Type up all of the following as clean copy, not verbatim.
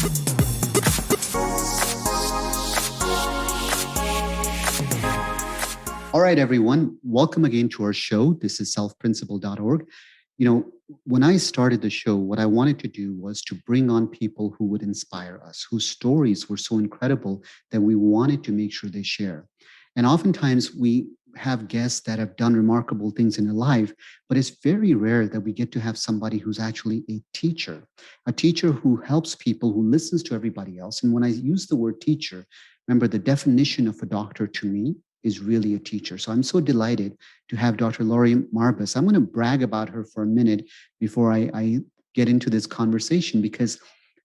All right, everyone. Welcome again to our show. This is selfprinciple.org. When I started the show, what I wanted to do was to bring on people who would inspire us, whose stories were so incredible that we wanted to make sure they share. And oftentimes we have guests that have done remarkable things in their life, but it's very rare that we get to have somebody who's actually a teacher who helps people, who listens to everybody else. And when I use the word teacher, remember the definition of a doctor to me is really a teacher. So I'm so delighted to have Dr. Laurie Marbas. I'm going to brag about her for a minute before I get into this conversation, because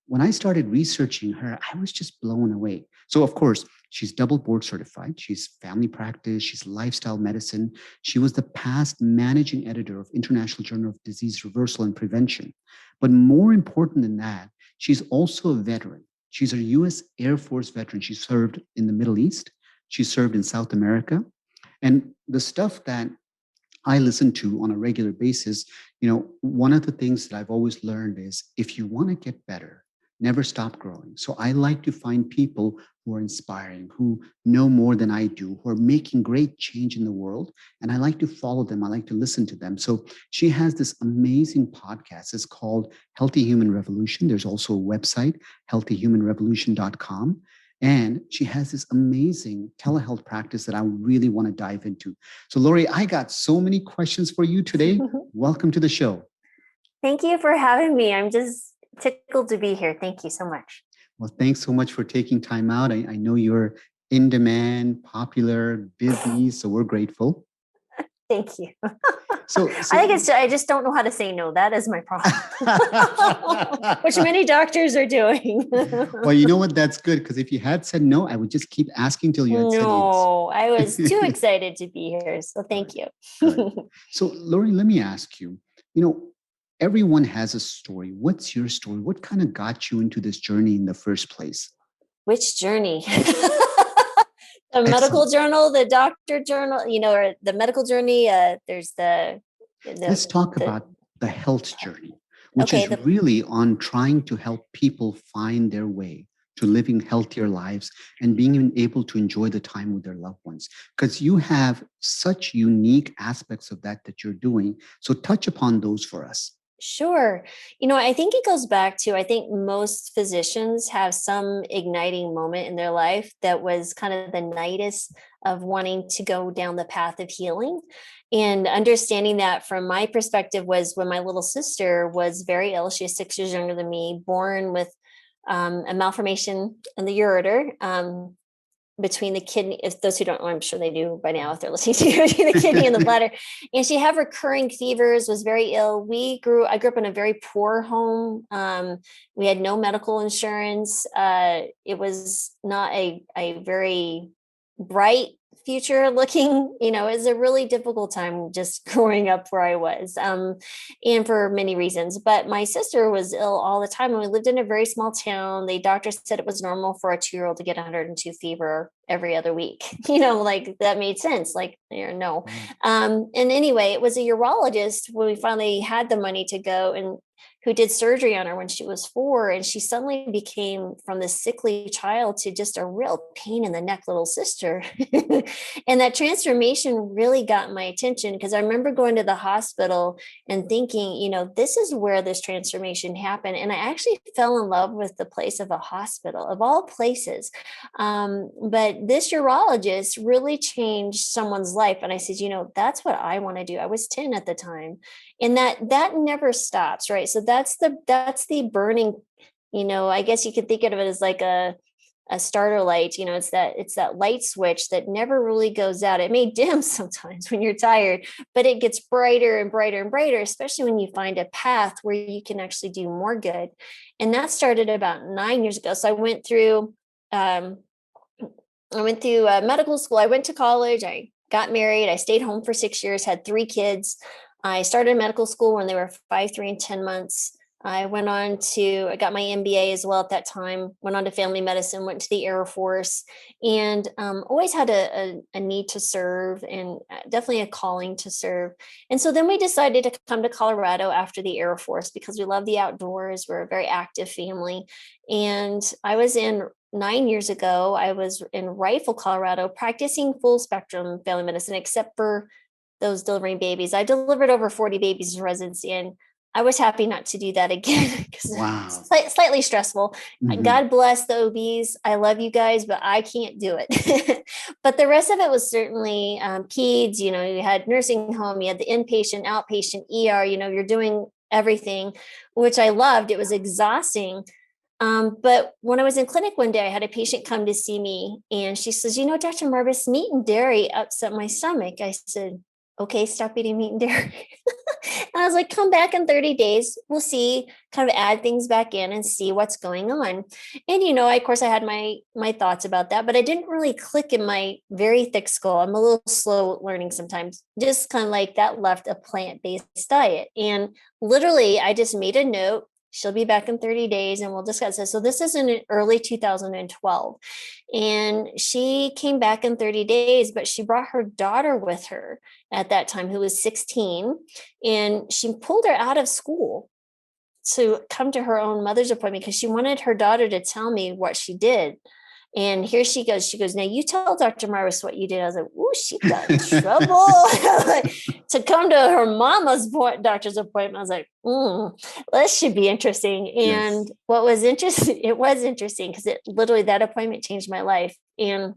when I started researching her, I was just blown away. So of course, she's double board certified. She's family practice. She's lifestyle medicine. She was the past managing editor of International Journal of Disease Reversal and Prevention. But more important than that, she's also a veteran. She's a U.S. Air Force veteran. She served in the Middle East. She served in South America. And the stuff that I listen to on a regular basis, one of the things that I've always learned is if you want to get better, never stop growing. So I like to find people who are inspiring, who know more than I do, who are making great change in the world. And I like to follow them. I like to listen to them. So she has this amazing podcast. It's called Healthy Human Revolution. There's also a website, healthyhumanrevolution.com. And she has this amazing telehealth practice that I really want to dive into. So Laurie, I got so many questions for you today. Welcome to the show. Thank you for having me. I'm just tickled to be here. Thank you so much. Well, thanks so much for taking time out. I know you're in demand, popular, busy, so we're grateful. Thank you. So I think I just don't know how to say no. That is my problem, which many doctors are doing. Well, you know what? That's good, because if you had said no, I would just keep asking till you had said yes. No, I was too excited to be here. So thank you. So Laurie, let me ask you, everyone has a story. What's your story? What kind of got you into this journey in the first place? Which journey? The medical journal, the doctor journal, or the medical journey. There's Let's talk about the health journey, which is really on trying to help people find their way to living healthier lives and being able to enjoy the time with their loved ones. Because you have such unique aspects of that you're doing. So touch upon those for us. Sure. I think it goes back to, I think most physicians have some igniting moment in their life that was kind of the nidus of wanting to go down the path of healing. And understanding that from my perspective was when my little sister was very ill. She was 6 years younger than me, born with a malformation in the ureter, between the kidney, if those who don't know, I'm sure they do by now if they're listening to you, between the kidney and the bladder. And she had recurring fevers, was very ill. I grew up in a very poor home. We had no medical insurance. It was not a very bright future looking, it was a really difficult time just growing up where I was, and for many reasons. But my sister was ill all the time, and we lived in a very small town. The doctor said it was normal for a 2-year-old to get 102 fever every other week. Like that made sense. Like, no. And anyway, it was a urologist when we finally had the money to go, and who did surgery on her when she was 4. And she suddenly became, from this sickly child to just a real pain in the neck little sister. And that transformation really got my attention, because I remember going to the hospital and thinking, this is where this transformation happened. And I actually fell in love with the place of a hospital, of all places. But this urologist really changed someone's life. And I said, that's what I want to do. I was 10 at the time. And that never stops, right? So that's the burning, I guess you could think of it as like a starter light. It's that light switch that never really goes out. It may dim sometimes when you're tired, but it gets brighter and brighter and brighter, especially when you find a path where you can actually do more good. And that started about 9 years ago. So I went through medical school. I went to college. I got married. I stayed home for 6 years, had 3 kids. I started medical school when they were 5, 3, and 10 months. I got my MBA as well at that time, went on to family medicine, went to the Air Force, and always had a need to serve, and definitely a calling to serve. And so then we decided to come to Colorado after the Air Force because we love the outdoors. We're a very active family. And I was in 9 years ago, I was in Rifle, Colorado, practicing full spectrum family medicine, except for those delivering babies. I delivered over 40 babies in residency, and I was happy not to do that again because Wow. it's slightly stressful. Mm-hmm. God bless the OBs. I love you guys, but I can't do it. But the rest of it was certainly peds. You know, you had nursing home, you had the inpatient, outpatient, ER. You know, you're doing everything, which I loved. It was exhausting. But when I was in clinic one day, I had a patient come to see me, and she says, "You know, Dr. Marbas, meat and dairy upset my stomach." I said, "Okay, stop eating meat and dairy." And I was like, "Come back in 30 days. We'll see, kind of add things back in and see what's going on." And, you know, of course I had my thoughts about that, but I didn't really click in my very thick skull. I'm a little slow learning sometimes, just kind of like that left a plant-based diet. And literally I just made a note. She'll be back in 30 days and we'll discuss this. So this is in early 2012. And she came back in 30 days, but she brought her daughter with her at that time, who was 16. And she pulled her out of school to come to her own mother's appointment because she wanted her daughter to tell me what she did. And here she goes. She goes, "Now you tell Dr. Marbas what you did." I was like, "Ooh, she got in trouble." To come to her mama's doctor's appointment. I was like, this should be interesting. And Yes. what was interesting, it was interesting because it literally, that appointment changed my life. And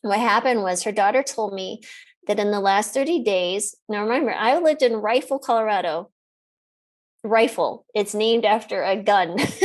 what happened was her daughter told me that in the last 30 days, now remember, I lived in Rifle, Colorado. Rifle, it's named after a gun. Yes.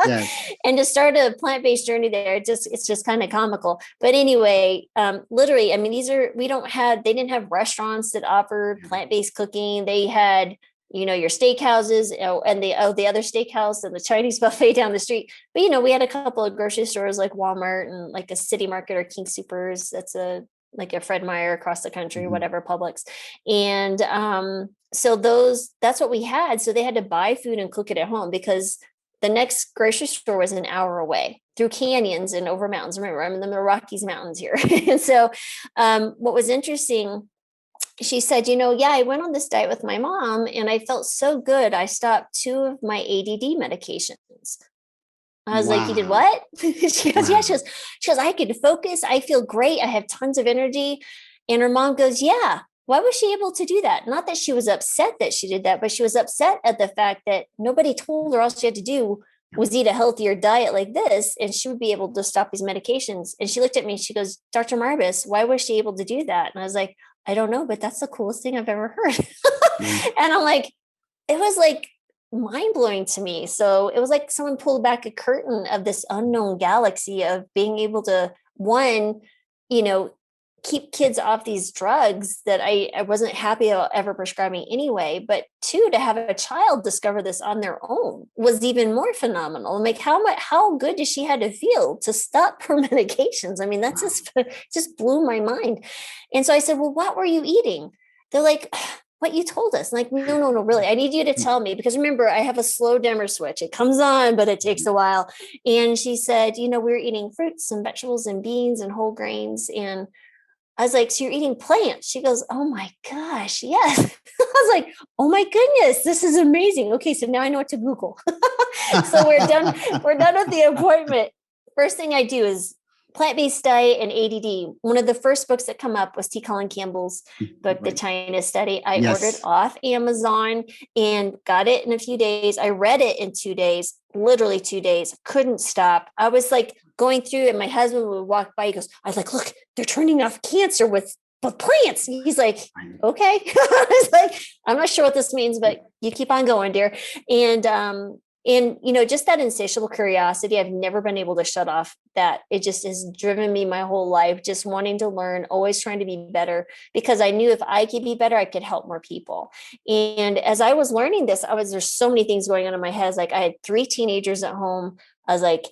Yes. And to start a plant-based journey there, it's just kind of comical. But anyway, literally, I mean, they didn't have restaurants that offered plant-based cooking. They had, you know, your steakhouses, and the other steakhouse and the Chinese buffet down the street. But, you know, we had a couple of grocery stores like Walmart and like a City Market or King Supers. That's like a Fred Meyer across the country, Mm-hmm. whatever, Publix. And so that's what we had. So they had to buy food and cook it at home because the next grocery store was an hour away through canyons and over mountains. Remember, I'm in the Rockies Mountains here. And so what was interesting, she said, "You know, yeah, I went on this diet with my mom and I felt so good. I stopped 2 of my ADD medications." I was like, "You did Wow. what?" She goes, "Yeah." She goes, "I could focus. I feel great. I have tons of energy." And her mom goes, "Yeah. Why was she able to do that?" Not that she was upset that she did that, but she was upset at the fact that nobody told her all she had to do was eat a healthier diet like this, and she would be able to stop these medications. And she looked at me and she goes, "Dr. Marbas, why was she able to do that?" And I was like, "I don't know, but that's the coolest thing I've ever heard." Yeah. And I'm like, it was like mind blowing to me. So it was like someone pulled back a curtain of this unknown galaxy of being able to, one, you know, keep kids off these drugs that I wasn't happy about ever prescribing anyway. But two, to have a child discover this on their own was even more phenomenal. I'm like, how good does she had to feel to stop her medications? I mean, that's just blew my mind. And so I said, "Well, what were you eating?" They're like, "What you told us." I'm like, no, really. I need you to tell me, because remember, I have a slow dimmer switch. It comes on, but it takes a while. And she said, "You know, we're eating fruits and vegetables and beans and whole grains." And I was like, "So you're eating plants?" She goes, "Oh my gosh, yes." I was like, "Oh my goodness, this is amazing. Okay, so now I know what to Google." So we're done. We're done with the appointment. First thing I do is plant-based diet and ADD. One of the first books that come up was T. Colin Campbell's book, The Right. China Study. I ordered Yes. off Amazon and got it in a few days. I read it in 2 days, literally 2 days, couldn't stop. I was like going through, and my husband would walk by. He goes, I was like, "Look, they're turning off cancer with plants." He's like, "Okay." I was like, "I'm not sure what this means, but you keep on going, dear." And you know, just that insatiable curiosity, I've never been able to shut off that. It just has driven me my whole life, just wanting to learn, always trying to be better, because I knew if I could be better, I could help more people. And as I was learning this, there's so many things going on in my head. It's like I had 3 teenagers at home. I was like,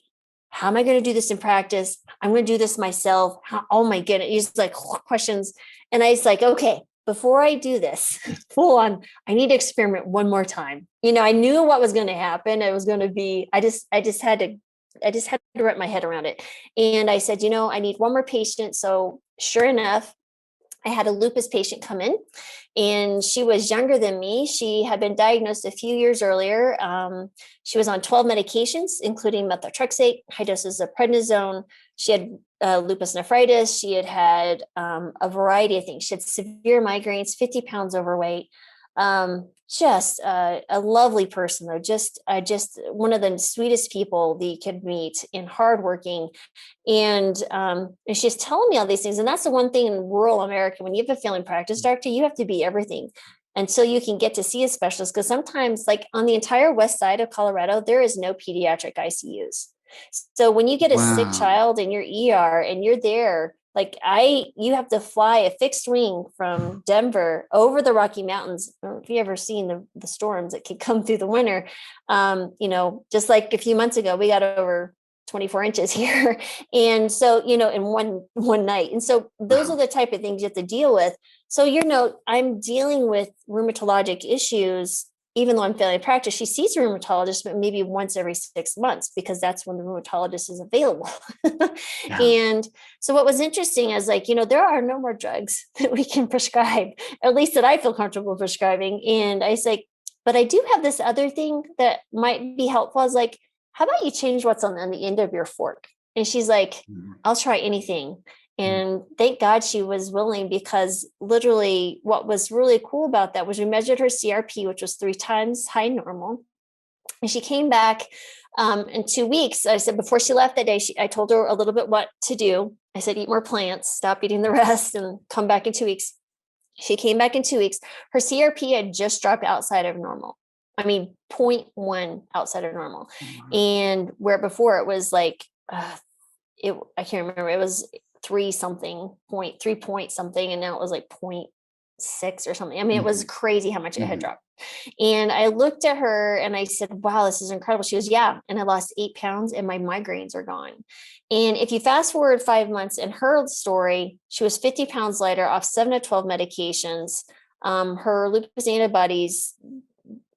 how am I going to do this in practice? I'm going to do this myself. Oh my goodness. It's like questions. And I was like, okay, before I do this full on, I need to experiment one more time. I knew what was going to happen. It was going to be, I just had to wrap my head around it. And I said, I need one more patient. So sure enough, I had a lupus patient come in, and she was younger than me. She had been diagnosed a few years earlier. She was on 12 medications, including methotrexate, high doses of prednisone. She had lupus nephritis. She had a variety of things. She had severe migraines, 50 pounds overweight. Just a lovely person, though. Just one of the sweetest people that you could meet, and hardworking. And she's telling me all these things. And that's the one thing in rural America, when you have a family practice doctor, you have to be everything until you can get to see a specialist. Because sometimes, like on the entire west side of Colorado, there is no pediatric ICUs. So when you get a sick child in your ER and you're there, like you have to fly a fixed wing from Denver over the Rocky Mountains. If you ever seen the storms that could come through the winter, just like a few months ago, we got over 24 inches here. And so, in one night. And so those are the type of things you have to deal with. So, I'm dealing with rheumatologic issues. Even though I'm family practice, she sees a rheumatologist, but maybe once every 6 months, because that's when the rheumatologist is available. Yeah. And so what was interesting is there are no more drugs that we can prescribe, at least that I feel comfortable prescribing. And I say, but I do have this other thing that might be helpful. I was like, how about you change what's on the end of your fork? And she's like, I'll try anything. And thank God she was willing, because literally what was really cool about that was we measured her CRP, which was 3 times high normal. And she came back in 2 weeks. I said, before she left that day, I told her a little bit what to do. I said, eat more plants, stop eating the rest, and come back in 2 weeks. She came back in 2 weeks. Her CRP had just dropped outside of normal. I mean, 0.1 outside of normal. And where before it was like, I can't remember. It was 3 point something. And now it was like 0.6 or something. I mean, it was crazy how much it had dropped. And I looked at her and I said, wow, this is incredible. She goes, yeah. And I lost 8 pounds and my migraines are gone. And if you fast forward 5 months in her story, she was 50 pounds lighter off 7 to 12 medications. Her lupus antibodies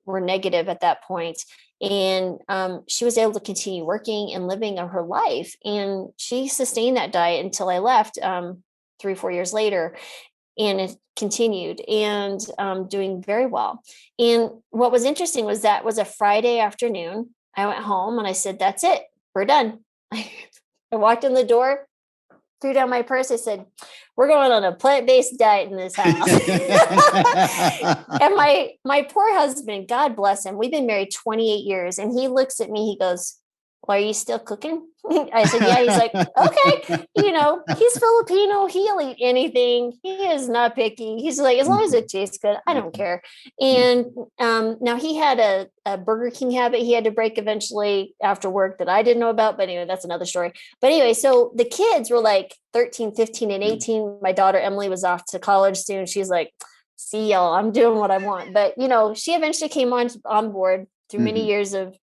were negative at that point. And she was able to continue working and living her life. And she sustained that diet until I left 3-4 years later. And it continued, and doing very well. And what was interesting was that was a Friday afternoon. I went home and I said, that's it. We're done. I walked in the door, threw down my purse. I said, we're going on a plant-based diet in this house. And my poor husband, God bless him, we've been married 28 years. And he looks at me, he goes, well, are you still cooking? I said, yeah. He's like, okay. He's Filipino. He'll eat anything. He is not picky. He's like, as long as it tastes good, I don't care. And now he had a Burger King habit he had to break eventually after work that I didn't know about. But anyway, that's another story. But anyway, so the kids were like 13, 15, and 18. My daughter, Emily, was off to college soon. She's like, see y'all, I'm doing what I want. But, she eventually came on board through many years of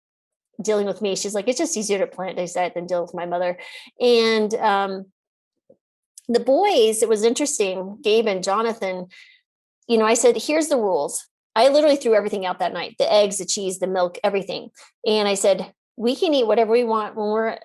dealing with me. She's like, it's just easier to plant-based diet than deal with my mother. And the boys, it was interesting, Gabe and Jonathan, I said, here's the rules. I literally threw everything out that night, the eggs, the cheese, the milk, everything. And I said, we can eat whatever we want when we're,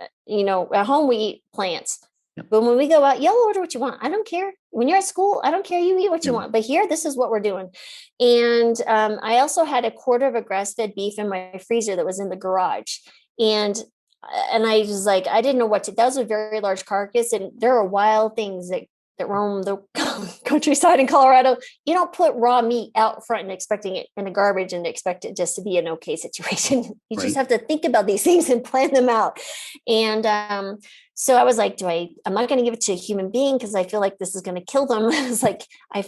at home, we eat plants. Yep. But when we go out, y'all order what you want. I don't care. When you're at school, I don't care. You eat what you want. But here, this is what we're doing. And I also had a quarter of a grass-fed beef in my freezer that was in the garage. And I was like, I didn't know what to, that was a very large carcass. And there are wild things that roam the countryside in Colorado. You don't put raw meat out front and expecting it in the garbage and expect it just to be an okay situation. You just have to think about these things and plan them out. And so I was like, I'm not going to give it to a human being because I feel like this is going to kill them. I was like, I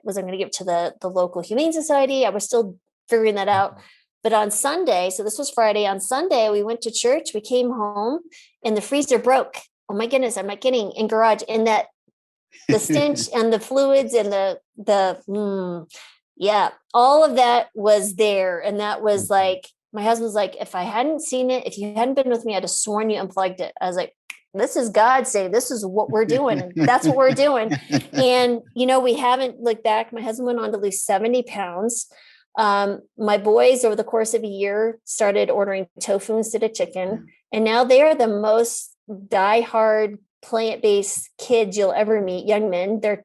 was I going to give it to the local humane society? I was still figuring that out. But on Sunday, so this was Friday, on Sunday, we went to church, we came home and the freezer broke. Oh my goodness, I'm not kidding, in garage. And that the stench and the fluids and all of that was there. And that was like, my husband's like, if I hadn't seen it, if you hadn't been with me, I'd have sworn you unplugged it. I was like, this is God saying, this is what we're doing. And that's what we're doing. And, we haven't looked back. My husband went on to lose 70 pounds. My boys over the course of a year started ordering tofu instead of chicken. And now they are the most diehard plant-based kids you'll ever meet, young men. They're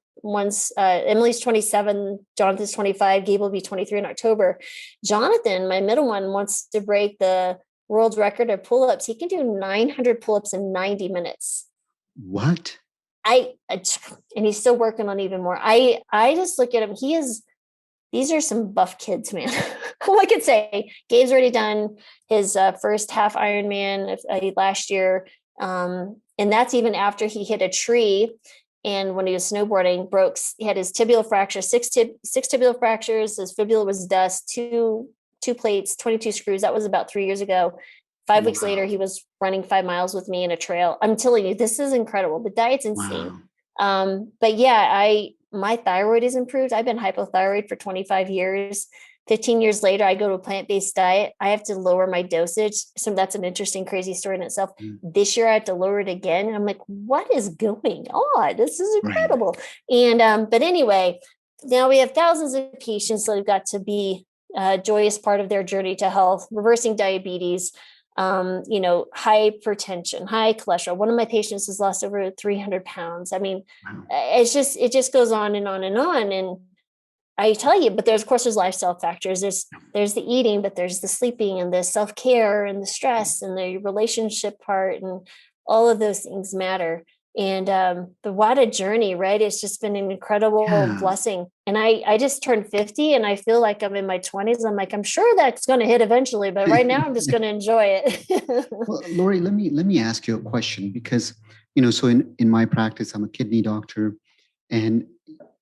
Emily's 27, Jonathan's 25, Gabe will be 23 in October. Jonathan, my middle one, wants to break the world record of pull-ups. He can do 900 pull-ups in 90 minutes. What? And he's still working on even more. I just look at him. These are some buff kids, man. All I could say. Gabe's already done his first half Ironman last year. And that's even after he hit a tree. And when he was snowboarding, he had his tibial fracture, six tibial fractures. His fibula was dust, two plates, 22 screws. That was about 3 years ago. 5 weeks later, he was running 5 miles with me in a trail. I'm telling you, this is incredible. The diet's insane. Wow. But yeah, my thyroid is improved. I've been hypothyroid for 25 years. 15 years later, I go to a plant-based diet. I have to lower my dosage. So that's an interesting, crazy story in itself. This year, I have to lower it again. And I'm like, what is going on? This is incredible. Right. And, but anyway, now we have thousands of patients that have got to be a joyous part of their journey to health, reversing diabetes, hypertension, high cholesterol. One of my patients has lost over 300 pounds. I mean, it just goes on and on and on. And I tell you, but there's lifestyle factors. There's the eating, but there's the sleeping and the self-care and the stress and the relationship part, and all of those things matter. And but what a journey, right? It's just been an incredible blessing. And I just turned 50 and I feel like I'm in my 20s. I'm like, I'm sure that's going to hit eventually, but right now I'm just going to enjoy it. Well, Laurie, let me ask you a question, because so in my practice, I'm a kidney doctor, and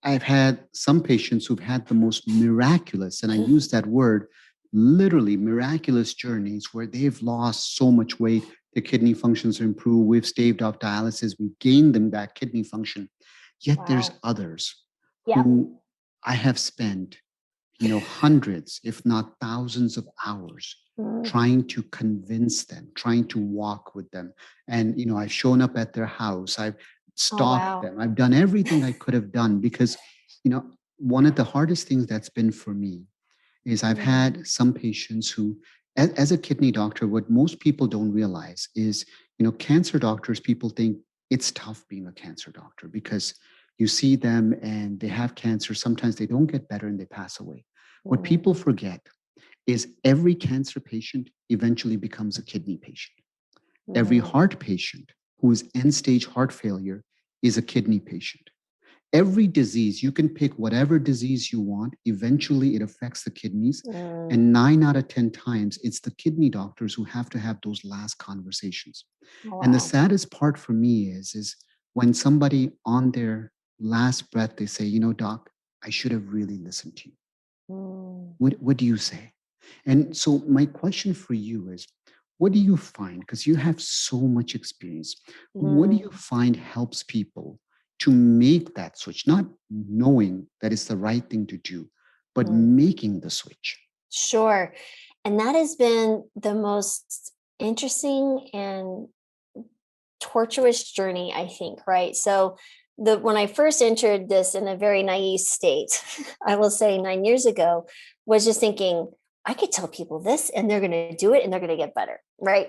I've had some patients who've had the most miraculous, and I use that word, literally miraculous journeys where they've lost so much weight, their kidney functions are improved, we've staved off dialysis, we've gained them back kidney function. Yet there's others who I have spent, hundreds, if not thousands of hours trying to convince them, trying to walk with them. And, I've shown up at their house, I've stalked them. I've done everything I could have done because, one of the hardest things that's been for me is I've had some patients who, as a kidney doctor, what most people don't realize is, cancer doctors, people think it's tough being a cancer doctor because you see them and they have cancer. Sometimes they don't get better and they pass away. What people forget is every cancer patient eventually becomes a kidney patient. Every heart patient who is end-stage heart failure is a kidney patient. Every disease, you can pick whatever disease you want. Eventually, it affects the kidneys. And 9 out of 10 times, it's the kidney doctors who have to have those last conversations. And the saddest part for me is when somebody on their last breath, they say, doc, I should have really listened to you. What do you say? And so my question for you is, what do you find? Because you have so much experience. What do you find helps people to make that switch? Not knowing that it's the right thing to do, but making the switch. Sure. And that has been the most interesting and tortuous journey, I think, right? So when I first entered this in a very naive state, I will say 9 years ago, was just thinking, I could tell people this and they're going to do it and they're going to get better, right?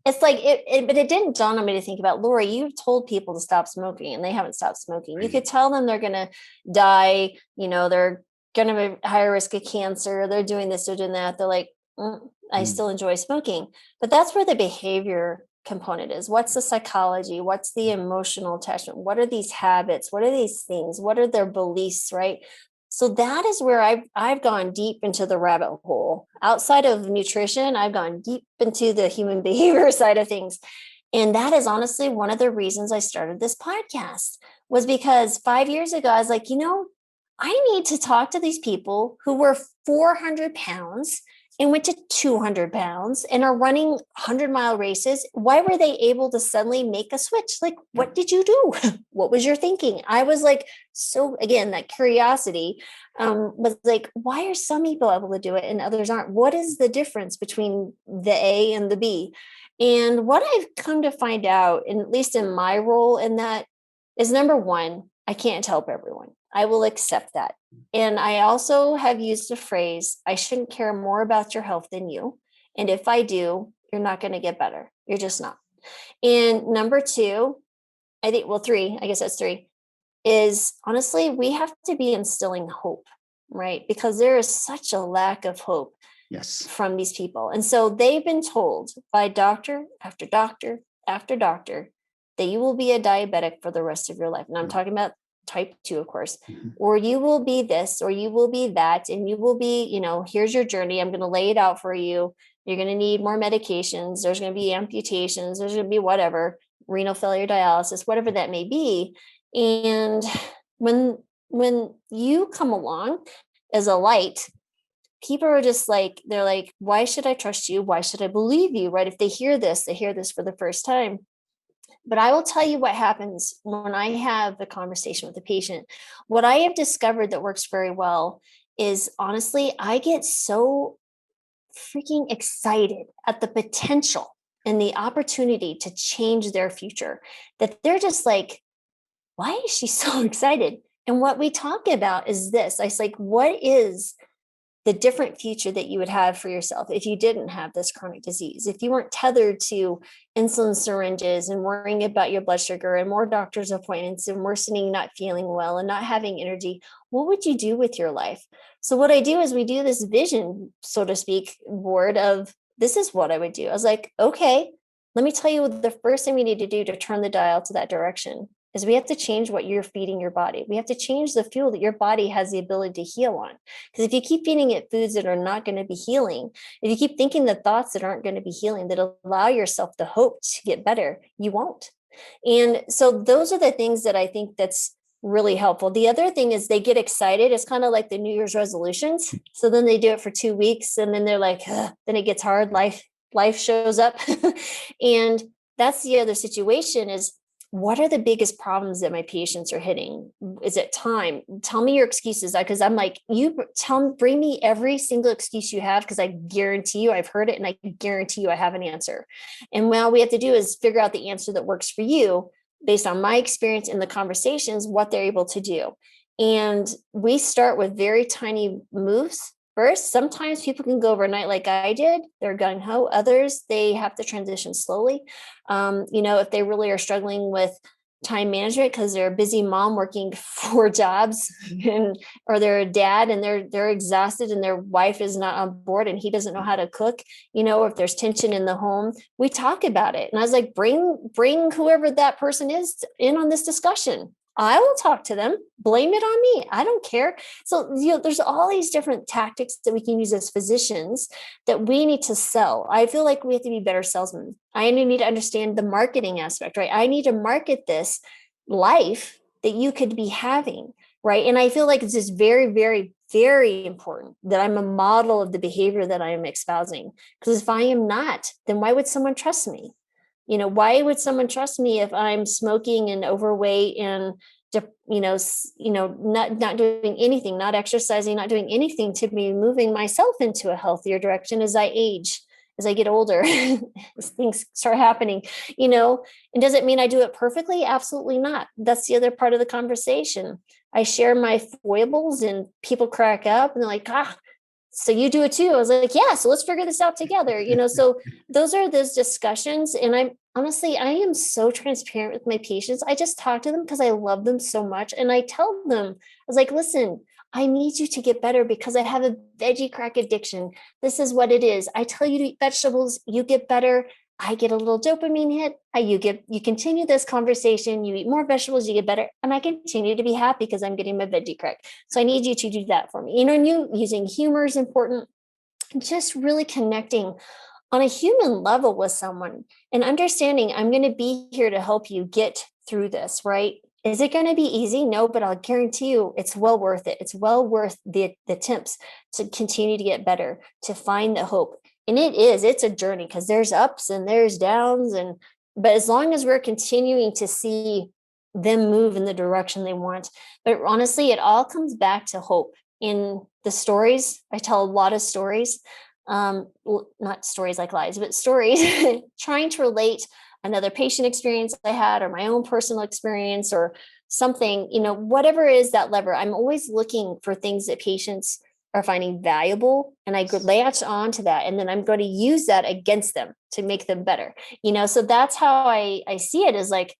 It's like, but it didn't dawn on me to think about, Laurie, you've told people to stop smoking and they haven't stopped smoking. You could tell them they're going to die, they're going to be higher risk of cancer. They're doing this, they're doing that. They're like, I still enjoy smoking. But that's where the behavior component is. What's the psychology? What's the emotional attachment? What are these habits? What are these things? What are their beliefs, right? So that is where I've gone deep into the rabbit hole. Outside of nutrition, I've gone deep into the human behavior side of things. And that is honestly one of the reasons I started this podcast, was because 5 years ago, I was like, I need to talk to these people who were 400 pounds and went to 200 pounds and are running 100-mile races. Why were they able to suddenly make a switch? Like, what did you do? What was your thinking? I was like, so again, that curiosity was like, why are some people able to do it and others aren't? What is the difference between the A and the B? And what I've come to find out, and at least in my role in that, is number one, I can't help everyone. I will accept that. And I also have used the phrase, I shouldn't care more about your health than you. And if I do, you're not going to get better. You're just not. And number two, I think, well, three, I guess that's three, is honestly, we have to be instilling hope, right? Because there is such a lack of hope Yes. from these people. And so they've been told by doctor after doctor after doctor that you will be a diabetic for the rest of your life. And I'm talking about type 2, of course, or you will be this, or you will be that, and you will be, here's your journey. I'm going to lay it out for you. You're going to need more medications. There's going to be amputations. There's going to be whatever, renal failure, dialysis, whatever that may be. And when you come along as a light, people are just like, they're like, why should I trust you? Why should I believe you? Right? If they hear this for the first time. But I will tell you what happens when I have a conversation with a patient. What I have discovered that works very well is, honestly, I get so freaking excited at the potential and the opportunity to change their future that they're just like, why is she so excited? And what we talk about is this. I was like, what is the different future that you would have for yourself if you didn't have this chronic disease, if you weren't tethered to insulin syringes and worrying about your blood sugar and more doctor's appointments and worsening, not feeling well and not having energy? What would you do with your life? So what I do is we do this vision, so to speak, board of, this is what I would do. I was like, okay, let me tell you the first thing we need to do to turn the dial to that direction is we have to change what you're feeding your body. We have to change the fuel that your body has the ability to heal on. Because if you keep feeding it foods that are not going to be healing, if you keep thinking the thoughts that aren't going to be healing, that allow yourself the hope to get better, you won't. And so those are the things that I think that's really helpful. The other thing is they get excited. It's kind of like the New Year's resolutions. So then they do it for 2 weeks and then they're like, then it gets hard. Life shows up. And that's the other situation is, what are the biggest problems that my patients are hitting? Is it time? Tell me your excuses. Because I'm like, bring me every single excuse you have, because I guarantee you I've heard it and I guarantee you I have an answer. And what we have to do is figure out the answer that works for you based on my experience in the conversations, what they're able to do. And we start with very tiny moves. First, sometimes people can go overnight like I did. They're gung ho. Others, they have to transition slowly. If they really are struggling with time management because they're a busy mom working 4 jobs or they're a dad and they're exhausted and their wife is not on board and he doesn't know how to cook, or if there's tension in the home, we talk about it. And I was like, bring whoever that person is in on this discussion. I will talk to them, blame it on me. I don't care. So, there's all these different tactics that we can use as physicians that we need to sell. I feel like we have to be better salesmen. I need to understand the marketing aspect, right? I need to market this life that you could be having, right? And I feel like it's just very, very, very important that I'm a model of the behavior that I am espousing. Because if I am not, then why would someone trust me? Why would someone trust me if I'm smoking and overweight and, not doing anything, not exercising, not doing anything to be moving myself into a healthier direction as I age, as I get older, as things start happening, and does it mean I do it perfectly? Absolutely not. That's the other part of the conversation. I share my foibles and people crack up and they're like, so you do it too. I was like, yeah, so let's figure this out together. So those are those discussions. And I am so transparent with my patients. I just talk to them because I love them so much. And I tell them, I was like, listen, I need you to get better because I have a veggie crack addiction. This is what it is. I tell you to eat vegetables, you get better. I get a little dopamine hit. You continue this conversation, you eat more vegetables, you get better. And I continue to be happy because I'm getting my veggie crack. So I need you to do that for me. And using humor is important. Just really connecting on a human level with someone and understanding I'm going to be here to help you get through this, right? Is it going to be easy? No, but I'll guarantee you it's well worth it. It's well worth the attempts to continue to get better, to find the hope. And it's a journey because there's ups and there's downs. But as long as we're continuing to see them move in the direction they want, but honestly, it all comes back to hope. In the stories, I tell a lot of stories. not stories like lies, but stories, trying to relate another patient experience I had, or my own personal experience, or something, whatever is that lever. I'm always looking for things that patients are finding valuable, and I latch on to that, and then I'm going to use that against them to make them better. So that's how I see it, is like,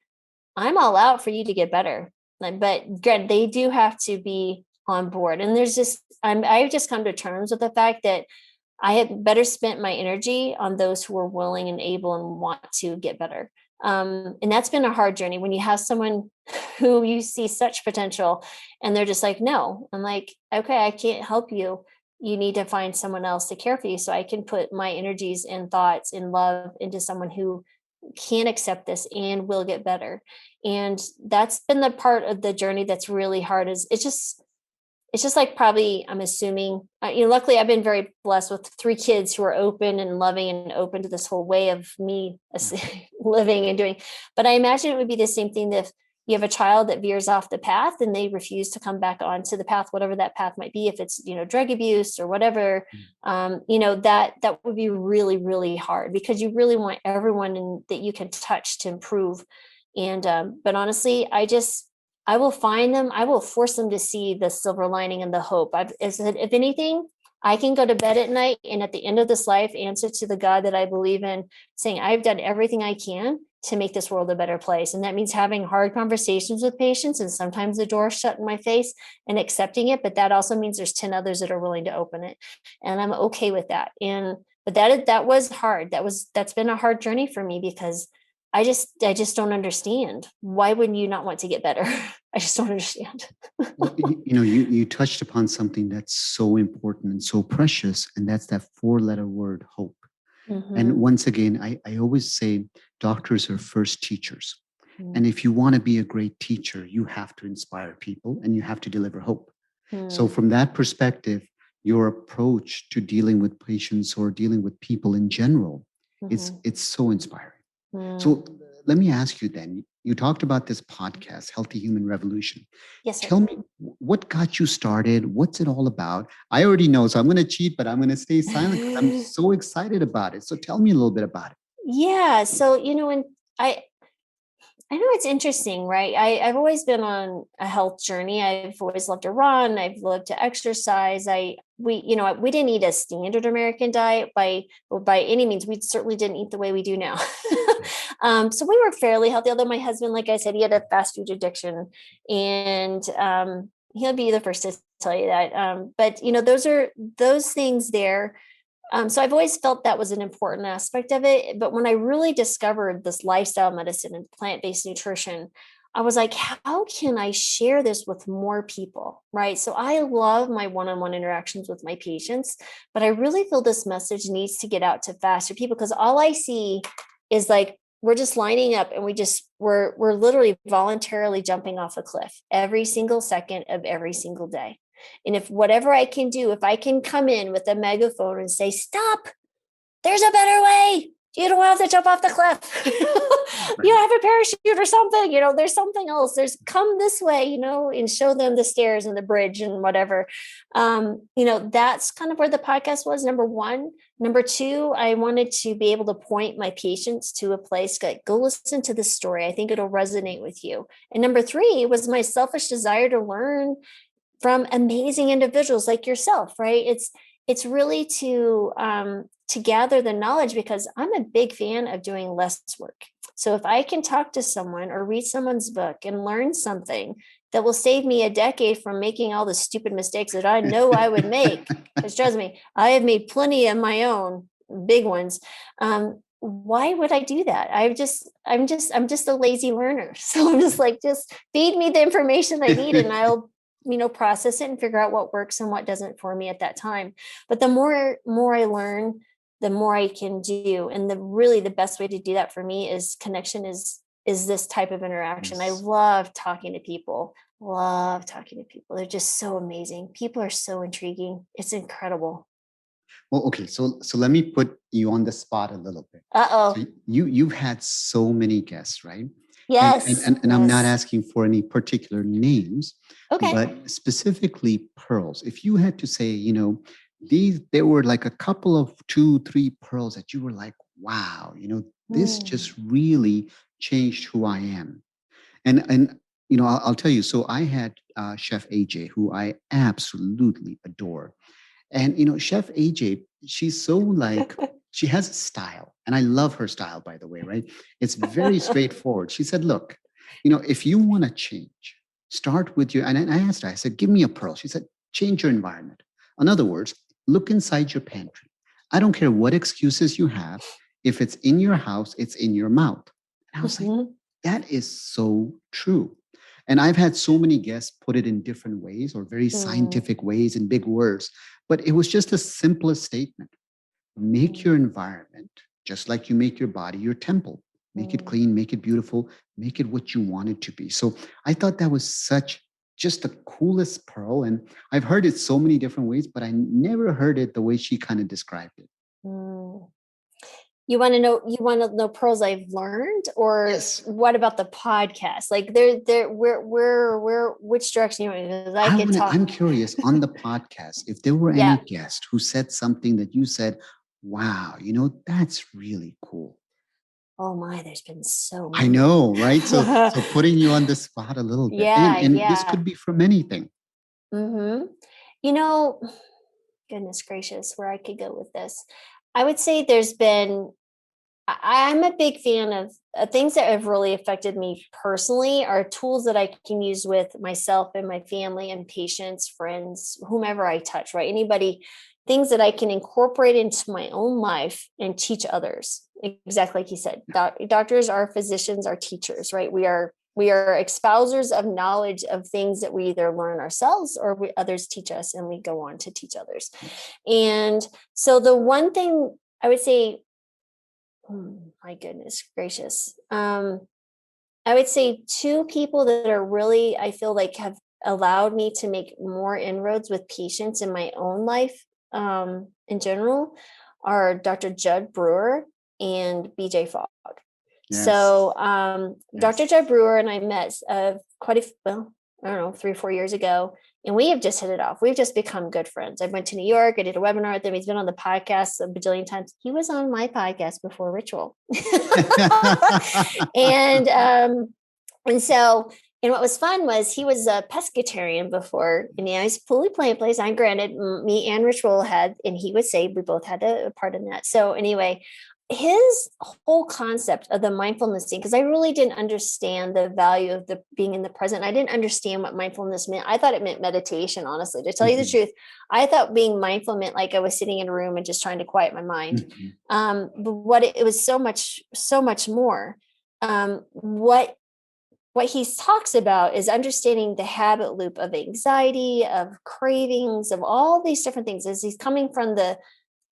I'm all out for you to get better. But granted, they do have to be on board. And I've just come to terms with the fact that I had better spent my energy on those who are willing and able and want to get better. And that's been a hard journey when you have someone who you see such potential and they're just like, no. I'm like, okay, I can't help you. You need to find someone else to care for you, so I can put my energies and thoughts and love into someone who can accept this and will get better. And that's been the part of the journey that's really hard. Is it's just like, probably, I'm assuming, luckily I've been very blessed with 3 kids who are open and loving and open to this whole way of me living and doing. But I imagine it would be the same thing if you have a child that veers off the path and they refuse to come back onto the path, whatever that path might be, if it's, drug abuse or whatever, that would be really, really hard, because you really want everyone that you can touch to improve. And, but honestly, I will find them. I will force them to see the silver lining and the hope. If anything, I can go to bed at night and at the end of this life answer to the God that I believe in, saying, I've done everything I can to make this world a better place. And that means having hard conversations with patients, and sometimes the door shut in my face, and accepting it. But that also means there's 10 others that are willing to open it. And I'm okay with that. But that was hard. That's been a hard journey for me, because I just don't understand. Why wouldn't you not want to get better? I just don't understand. Well, you touched upon something that's so important and so precious, and that's that 4-letter word, hope. And once again, I always say doctors are first teachers. And if you want to be a great teacher, you have to inspire people and you have to deliver hope. So from that perspective, your approach to dealing with patients or dealing with people in general, it's so inspiring. So let me ask you then, you talked about this podcast, Healthy Human Revolution. Yes, sir. Tell me, what got you started? What's it all about? I already know, so I'm going to cheat, but I'm going to stay silent because I'm so excited about it. So tell me a little bit about it. Yeah. So, when I know it's interesting, right? I've always been on a health journey. I've always loved to run. I've loved to exercise. We didn't eat a standard American diet by any means. We certainly didn't eat the way we do now. So we were fairly healthy. Although my husband, like I said, he had a fast food addiction, and he'll be the first to tell you that. But those things there. So I've always felt that was an important aspect of it. But when I really discovered this lifestyle medicine and plant-based nutrition, I was like, how can I share this with more people? Right. So I love my one-on-one interactions with my patients, but I really feel this message needs to get out to faster people, because all I see is like, we're just lining up and we're literally voluntarily jumping off a cliff every single second of every single day. And if whatever I can do, if I can come in with a megaphone and say, stop, there's a better way. You don't have to jump off the cliff. You have a parachute or something, there's something else. There's come this way, and show them the stairs and the bridge and whatever. That's kind of where the podcast was, number one. Number two, I wanted to be able to point my patients to a place like, go listen to this story. I think it'll resonate with you. And number three was my selfish desire to learn from amazing individuals like yourself, right? It's really to gather the knowledge, because I'm a big fan of doing less work. So if I can talk to someone or read someone's book and learn something that will save me a decade from making all the stupid mistakes that I know I would make, because trust me, I have made plenty of my own big ones. Why would I do that? I'm just a lazy learner. So I'm just like, just feed me the information I need and I'll process it and figure out what works and what doesn't for me at that time. But the more I learn, the more I can do. And the best way to do that for me is connection, is this type of interaction. Yes. I love talking to people. They're just so amazing. People are so intriguing. It's incredible. Well, okay. So let me put you on the spot a little bit. Uh-oh. So you've had so many guests, right? Yes. And I'm not asking for any particular names, okay, but specifically pearls. If you had to say, there were like a couple of 2, 3 pearls that you were like, wow, this just really changed who I am. And I'll tell you. So I had Chef AJ, who I absolutely adore, and Chef AJ, she's so like she has a style, and I love her style, by the way, right? It's very straightforward. She said, "Look, if you want to change, start with your." And I asked her, I said, "Give me a pearl." She said, "Change your environment. In other words, look inside your pantry. I don't care what excuses you have. If it's in your house, it's in your mouth." And I was like, that is so true. And I've had so many guests put it in different ways or very scientific ways in big words, but it was just the simplest statement. Make your environment just like you make your body, your temple. Make it clean, make it beautiful, make it what you want it to be. So I thought that was such just the coolest pearl. And I've heard it so many different ways, but I never heard it the way she kind of described it. You want to know pearls I've learned, or Yes. what about the podcast? Like which direction you want? I'm curious on the podcast, if there were any guest who said something that you said, wow, that's really cool. Oh my, there's been so many. I know, right? So putting you on the spot a little bit. And this could be from anything. Goodness gracious, where I could go with this. I would say I'm a big fan of things that have really affected me personally are tools that I can use with myself and my family and patients, friends, whomever I touch, right? Anybody, things that I can incorporate into my own life and teach others. Exactly like you said, doctors are physicians, are teachers, right? We are espousers of knowledge of things that we either learn ourselves or others teach us, and we go on to teach others. And so the one thing I would say, my goodness gracious, I would say 2 people that are really, I feel like, have allowed me to make more inroads with patients in my own life in general are Dr. Judd Brewer and BJ Fogg. Yes. So Dr. Judd Brewer and I met I don't know, 3 or 4 years ago, and we have just hit it off. We've just become good friends. I went to New York. I did a webinar with him. He's been on the podcast a bajillion times. He was on my podcast before Ritual. And what was fun was he was a pescatarian before, and I was fully plant-based. I granted, me and Ritual had, and he would say we both had a part in that. So anyway, his whole concept of the mindfulness thing, because I really didn't understand the value of the being in the present. I didn't understand what mindfulness meant. I thought it meant meditation, honestly, to tell you the truth. I thought being mindful meant like I was sitting in a room and just trying to quiet my mind. But what it was so much more. What he talks about is understanding the habit loop of anxiety, of cravings, of all these different things, as he's coming from the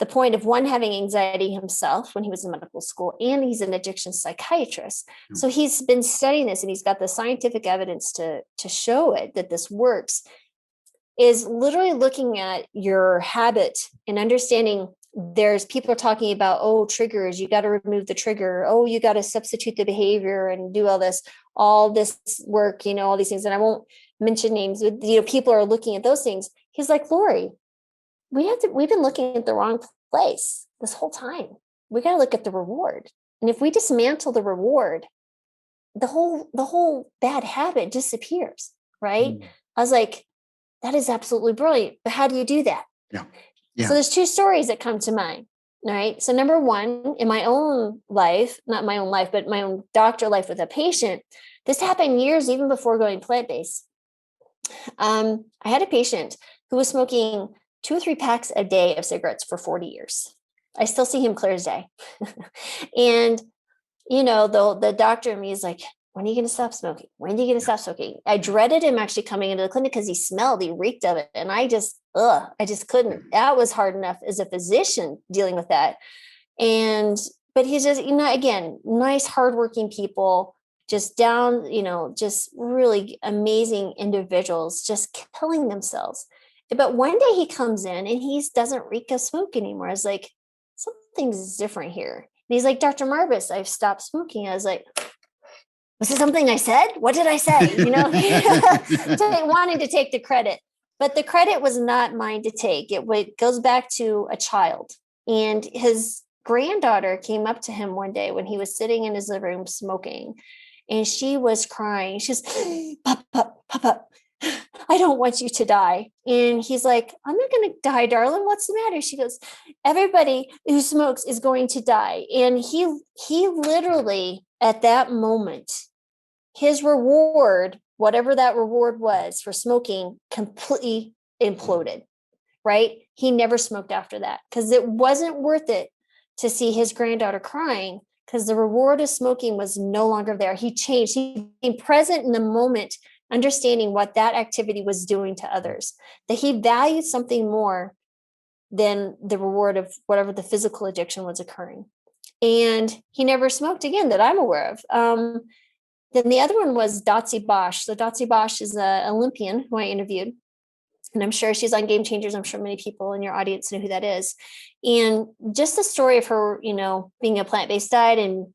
point of one having anxiety himself when he was in medical school, and he's an addiction psychiatrist. So he's been studying this, and he's got the scientific evidence to show it, that this works, is literally looking at your habit and understanding. There's people talking about, triggers, you got to remove the trigger. You got to substitute the behavior and do all this work, all these things. And I won't mention names, but, people are looking at those things. He's like, Laurie, we've been looking at the wrong place this whole time. We got to look at the reward. And if we dismantle the reward, the whole bad habit disappears. Right. I was like, that is absolutely brilliant. But how do you do that? Yeah. So there's 2 stories that come to mind. All right. So number one, in my own life, not my own life, but my own doctor life with a patient, this happened years even before going plant-based. I had a patient who was smoking 2 or 3 packs a day of cigarettes for 40 years. I still see him clear as day. And, the doctor in me is like, when are you going to stop smoking? When are you going to stop smoking? I dreaded him actually coming into the clinic because he reeked of it. And I just couldn't. That was hard enough as a physician dealing with that. But he's just, again, nice, hardworking people, just down, just really amazing individuals, just killing themselves. But one day he comes in and he doesn't reek of smoke anymore. I was like, something's different here. And he's like, Dr. Marbas, I've stopped smoking. I was like, was it something I said? What did I say? Wanting to take the credit. But the credit was not mine to take. It goes back to a child. And his granddaughter came up to him one day when he was sitting in his living room smoking. And she was crying. She's, Papa, I don't want you to die. And he's like, I'm not going to die, darling. What's the matter? She goes, everybody who smokes is going to die. And he literally, at that moment, his reward, whatever that reward was for smoking, completely imploded, right? He never smoked after that because it wasn't worth it to see his granddaughter crying, because the reward of smoking was no longer there. He changed. He became present in the moment, understanding what that activity was doing to others, that he valued something more than the reward of whatever the physical addiction was occurring. And he never smoked again that I'm aware of. Then the other one was Dotsie Bosch. So Dotsie Bosch is an Olympian who I interviewed, and I'm sure she's on Game Changers. I'm sure many people in your audience know who that is. And just the story of her, being a plant-based diet and,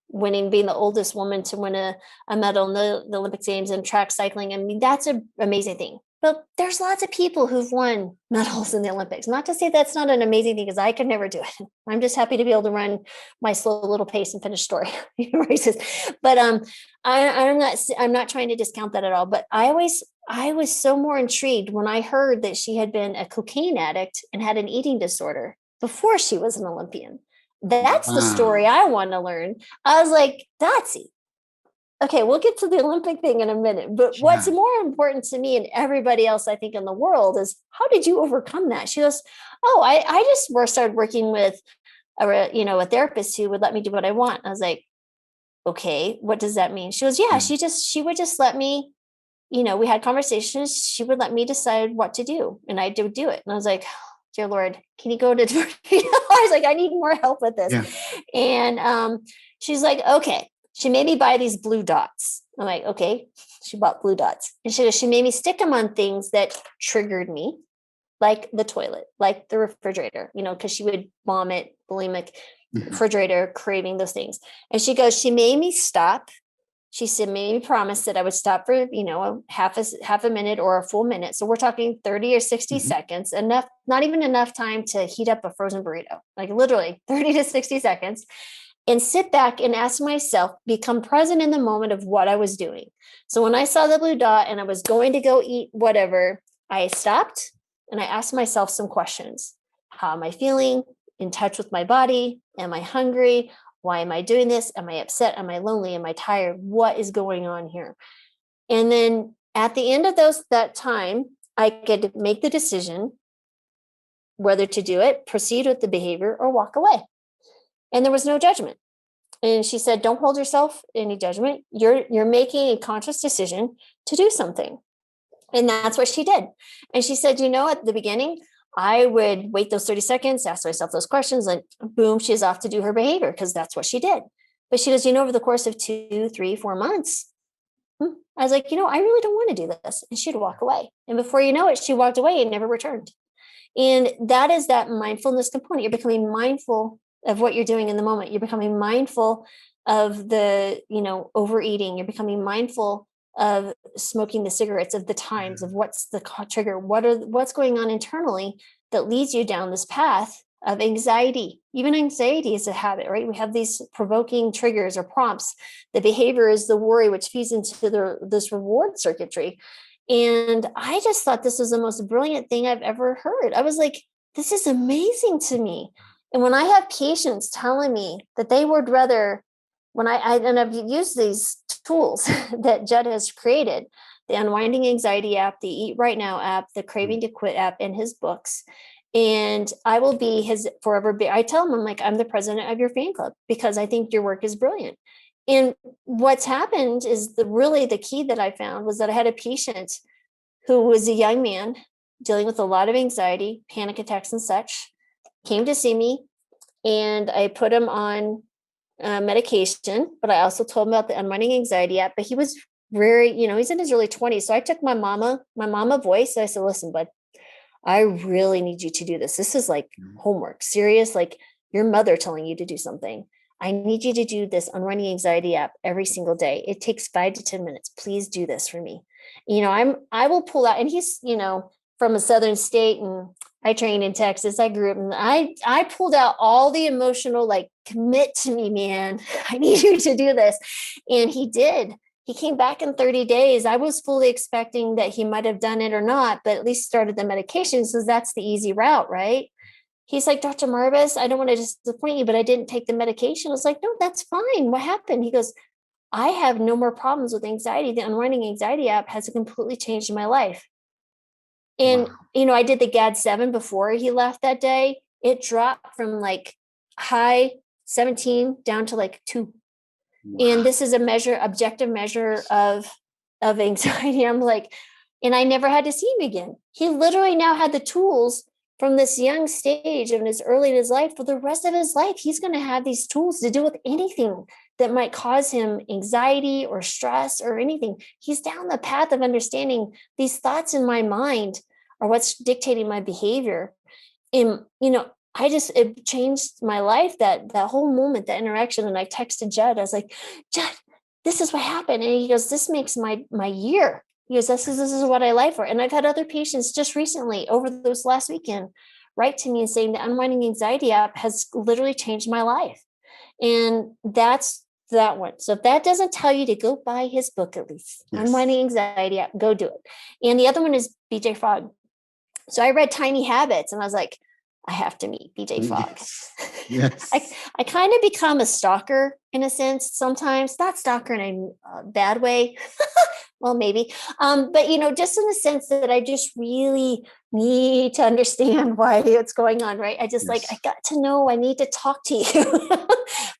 winning, being the oldest woman to win a medal in the Olympic Games and track cycling. I mean, that's an amazing thing. But there's lots of people who've won medals in the Olympics. Not to say that's not an amazing thing, because I could never do it. I'm just happy to be able to run my slow little pace and finish story races. But I'm not trying to discount that at all. But I was so more intrigued when I heard that she had been a cocaine addict and had an eating disorder before she was an Olympian. That's the story I want to learn. I was like, Dotsie, okay, we'll get to the Olympic thing in a minute. But what's more important to me and everybody else, I think, in the world is, how did you overcome that? She goes, oh, I just started working with a therapist who would let me do what I want. I was like, okay, what does that mean? She goes, yeah, she would just let me, we had conversations. She would let me decide what to do, and I would do it. And I was like, dear Lord, can you go to, I was like, I need more help with this. Yeah. And she's like, okay. She made me buy these blue dots. I'm like, okay. She bought blue dots. And she made me stick them on things that triggered me, like the toilet, like the refrigerator, because she would vomit, bulimic, refrigerator, craving, those things. And she made me stop. She said, made me promise that I would stop for, half a minute or a full minute. So we're talking 30 or 60 seconds, enough, not even enough time to heat up a frozen burrito, like literally 30 to 60 seconds. And sit back and ask myself, become present in the moment of what I was doing. So when I saw the blue dot and I was going to go eat whatever, I stopped and I asked myself some questions. How am I feeling? In touch with my body? Am I hungry? Why am I doing this? Am I upset? Am I lonely? Am I tired? What is going on here? And then at the end of that time, I could make the decision whether to do it, proceed with the behavior, or walk away. And there was no judgment. And she said, don't hold yourself any judgment. You're making a conscious decision to do something. And that's what she did. And she said, at the beginning, I would wait those 30 seconds, ask myself those questions, and boom, she's off to do her behavior, because that's what she did. But she goes, over the course of 2, 3, 4 months, I was like, I really don't want to do this. And she'd walk away. And before you know it, she walked away and never returned. And that is that mindfulness component. You're becoming mindful of what you're doing in the moment. You're becoming mindful of the, overeating. You're becoming mindful of smoking the cigarettes, of the times, of what's the trigger, what's going on internally that leads you down this path of anxiety. Even anxiety is a habit, right? We have these provoking triggers or prompts. The behavior is the worry, which feeds into this reward circuitry. And I just thought this was the most brilliant thing I've ever heard. I was like, this is amazing to me. And when I have patients telling me that they would rather, and I've used these tools that Judd has created, the Unwinding Anxiety app, the Eat Right Now app, the Craving to Quit app, and his books. And I will be his forever. I tell him, I'm like, I'm the president of your fan club, because I think your work is brilliant. And what's happened is the key that I found was that I had a patient who was a young man dealing with a lot of anxiety, panic attacks and such, came to see me, and I put him on medication, but I also told him about the Unwinding Anxiety app. But he was very, he's in his early 20s. So I took my mama voice. I said, listen, bud, I really need you to do this. This is like homework, serious, like your mother telling you to do something. I need you to do this Unwinding Anxiety app every single day. It takes 5 to 10 minutes. Please do this for me. I will pull out, and he's, from a southern state, and I trained in Texas. I grew up, and I pulled out all the emotional, like, commit to me, man. I need you to do this. And he did. He came back in 30 days. I was fully expecting that he might have done it or not, but at least started the medication. So that's the easy route, right? He's like, Dr. Marbas, I don't want to disappoint you, but I didn't take the medication. I was like, no, that's fine. What happened? He goes, I have no more problems with anxiety. The Unwinding Anxiety app has completely changed my life. And, Wow. I did the GAD-7 before he left that day. It dropped from like high 17 down to like 2. Wow. And this is objective measure of anxiety. I'm like, and I never had to see him again. He literally now had the tools from this young stage of early in his life. For the rest of his life, he's going to have these tools to deal with anything that might cause him anxiety or stress or anything. He's down the path of understanding these thoughts in my mind are what's dictating my behavior. And, it changed my life, that whole moment, that interaction. And I texted Judd. I was like, Judd, this is what happened. And he goes, this makes my year. He goes, this is what I live for. And I've had other patients just recently over this last weekend write to me and saying the Unwinding Anxiety app has literally changed my life. And that's that one. So if that doesn't tell you to go buy his book, at least, yes. Unwinding Anxiety app, go do it. And the other one is BJ Fogg. So I read Tiny Habits and I was like, I have to meet BJ Fogg. Yes. I kind of become a stalker in a sense sometimes, not stalker in a bad way. Well, maybe. But, just in the sense that I just really need to understand why it's going on, right? I just I got to know, I need to talk to you.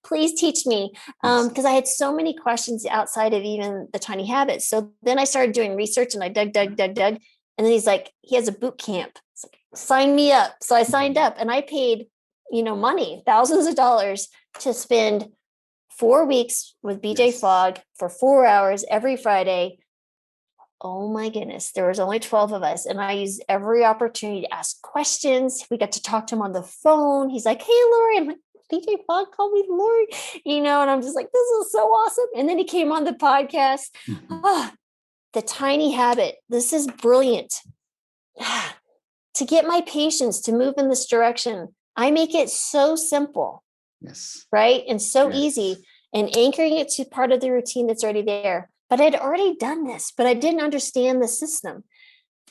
Please teach me. Because I had so many questions outside of even the Tiny Habits. So then I started doing research and I dug. And then he's like, he has a boot camp. It's like, sign me up. So I signed up and I paid, money, thousands of dollars to spend 4 weeks with BJ Fogg for 4 hours every Friday. Oh my goodness. There was only 12 of us. And I used every opportunity to ask questions. We got to talk to him on the phone. He's like, hey, Laurie. I'm like, BJ Fogg called me Laurie, and I'm just like, this is so awesome. And then he came on the podcast. The Tiny Habit. This is brilliant. To get my patients to move in this direction, I make it so simple. Yes. Right? And so easy, and anchoring it to part of the routine that's already there. But I'd already done this, but I didn't understand the system.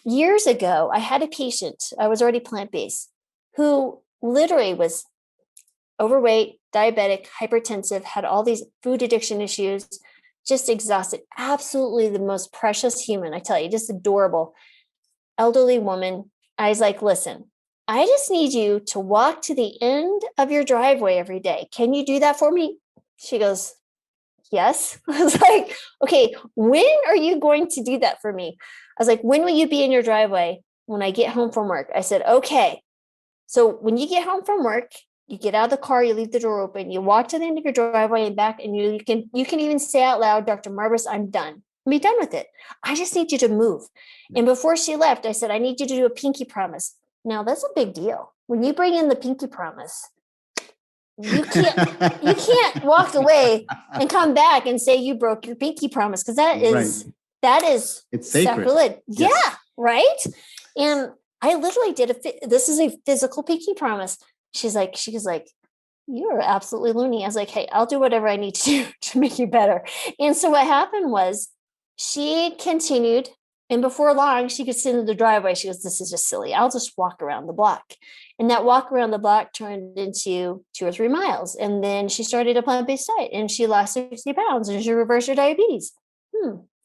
Years ago, I had a patient, I was already plant-based, who literally was overweight, diabetic, hypertensive, had all these food addiction issues, just exhausted. Absolutely the most precious human, I tell you, just adorable. Elderly woman. I was like, listen, I just need you to walk to the end of your driveway every day. Can you do that for me? She goes, yes. I was like, okay, when are you going to do that for me? I was like, when will you be in your driveway? When I get home from work. I said, okay. So when you get home from work, you get out of the car, you leave the door open, you walk to the end of your driveway and back, and you can even say out loud, Dr. Marbas, I'm done. Be done with it. I just need you to move. And before she left, I said, I need you to do a pinky promise. Now that's a big deal. When you bring in the pinky promise, you can't walk away and come back and say you broke your pinky promise, because that is it's sacred. Sacrilege. Yes. Yeah, right. And I literally did this is a physical pinky promise. She was like, you're absolutely loony. I was like, hey, I'll do whatever I need to do to make you better. And so what happened was she continued, and before long, she could sit in the driveway. She goes, this is just silly. I'll just walk around the block. And that walk around the block turned into 2 or 3 miles. And then she started a plant-based diet and she lost 60 pounds and she reversed her diabetes.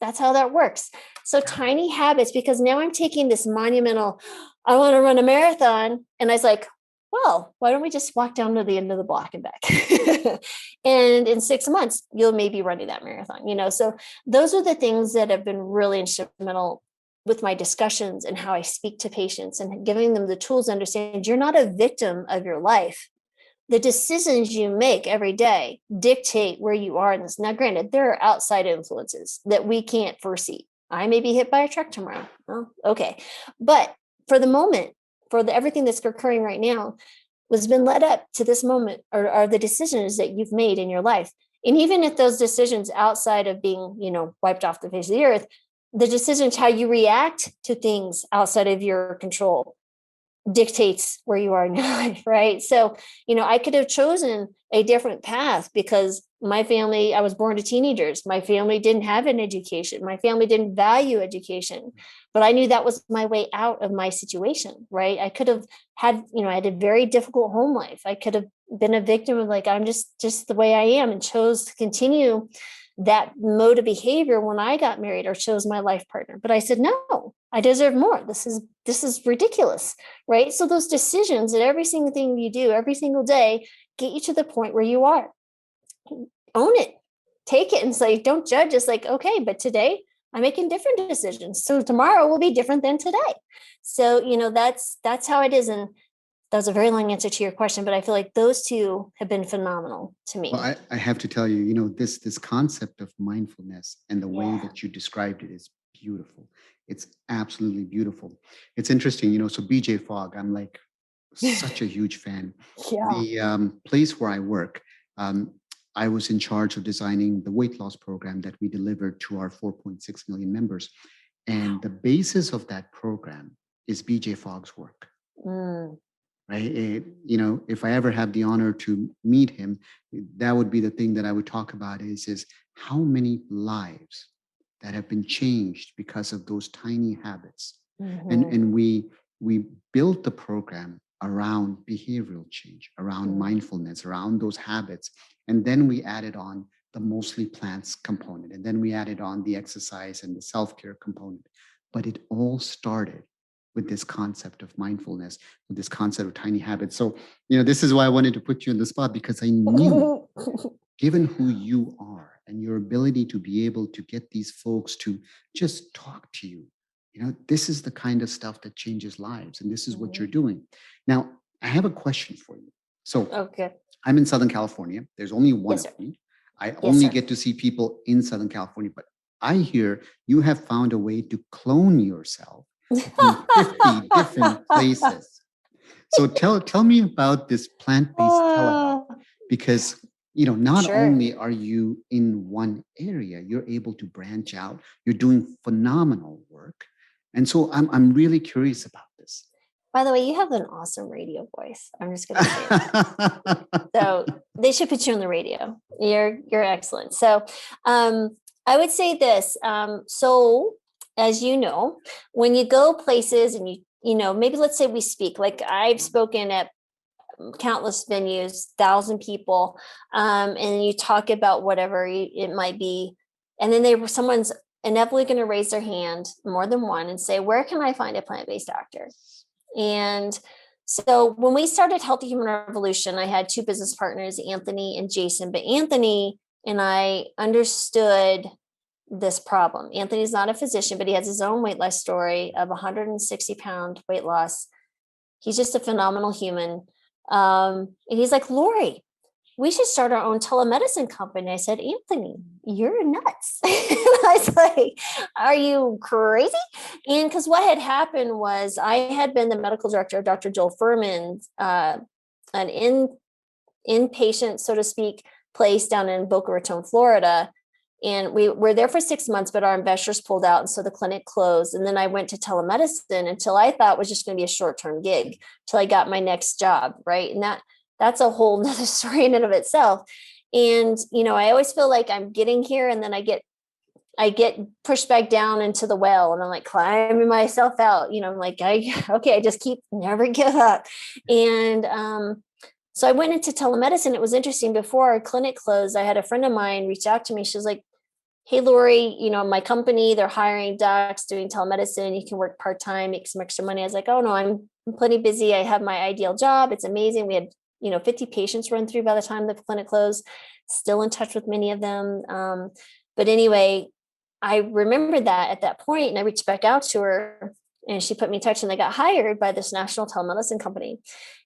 That's how that works. So Tiny Habits, because now I'm taking this monumental, I want to run a marathon. And I was like, well, why don't we just walk down to the end of the block and back? And in 6 months, you'll maybe running that marathon, So those are the things that have been really instrumental with my discussions and how I speak to patients, and giving them the tools to understand you're not a victim of your life. The decisions you make every day dictate where you are in this. Now, granted, there are outside influences that we can't foresee. I may be hit by a truck tomorrow. Well, okay. But for the moment, for everything that's occurring right now, was been led up to this moment, or are the decisions that you've made in your life. And even if those decisions outside of being, wiped off the face of the earth, the decisions, how you react to things outside of your control, dictates where you are in your life, right? So, I could have chosen a different path because my family, I was born to teenagers. My family didn't have an education. My family didn't value education, but I knew that was my way out of my situation, right? I could have had, I had a very difficult home life. I could have been a victim of like, I'm just the way I am, and chose to continue that mode of behavior when I got married or chose my life partner. But I said, no, I deserve more. This is ridiculous, right? So those decisions and every single thing you do every single day get you to the point where you are. Own it, take it, and say, don't judge. It's like, okay, but today I'm making different decisions. So tomorrow will be different than today. So, that's how it is. And that was a very long answer to your question, but I feel like those two have been phenomenal to me. Well, I have to tell you, this concept of mindfulness and the way Yeah. that you described it is beautiful. It's absolutely beautiful. It's interesting, so BJ Fogg, I'm like such a huge fan. Yeah. The place where I work, I was in charge of designing the weight loss program that we delivered to our 4.6 million members. And the basis of that program is BJ Fogg's work. Right? If I ever have the honor to meet him, that would be the thing that I would talk about is how many lives that have been changed because of those tiny habits. And we built the program around behavioral change, around mindfulness, around those habits. And then we added on the mostly plants component. And then we added on the exercise and the self-care component. But it all started with this concept of mindfulness, with this concept of tiny habits. So, this is why I wanted to put you on the spot, because I knew, given who you are and your ability to be able to get these folks to just talk to you, this is the kind of stuff that changes lives. And this is what you're doing. Now, I have a question for you. So, okay. I'm in Southern California. There's only one of me. I only get to see people in Southern California, but I hear you have found a way to clone yourself in 50 different places. So tell me about this plant-based telehealth, because not only are you in one area, you're able to branch out. You're doing phenomenal work, and so I'm really curious about this. By the way, you have an awesome radio voice. I'm just going to say that. So they should put you on the radio. You're excellent. So I would say this. So as you know, when you go places and maybe let's say we speak, like I've spoken at countless venues, 1,000 people, and you talk about whatever it might be. And then someone's inevitably going to raise their hand, more than one, and say, where can I find a plant-based doctor? And so when we started Healthy Human Revolution, I had two business partners, Anthony and Jason, but Anthony and I understood this problem. Anthony's not a physician, but he has his own weight loss story of 160-pound weight loss. He's just a phenomenal human. And he's like, Laurie, we should start our own telemedicine company. I said, Anthony, you're nuts. I was like, are you crazy? And because what had happened was I had been the medical director of Dr. Joel Furman's, an inpatient, so to speak, place down in Boca Raton, Florida. And we were there for 6 months, but our investors pulled out. And so the clinic closed. And then I went to telemedicine until I thought it was just going to be a short-term gig till I got my next job. Right. And that's a whole nother story in and of itself. And, I always feel like I'm getting here and then I get pushed back down into the well and I'm like climbing myself out, I'm like, I just keep never give up. And, so I went into telemedicine. It was interesting. Before our clinic closed, I had a friend of mine reach out to me. She was like, hey, Laurie, my company, they're hiring docs doing telemedicine. You can work part-time, make some extra money. I was like, oh no, I'm plenty busy. I have my ideal job. It's amazing. We had 50 patients run through by the time the clinic closed, still in touch with many of them. But anyway, I remembered that at that point and I reached back out to her and she put me in touch and I got hired by this national telemedicine company.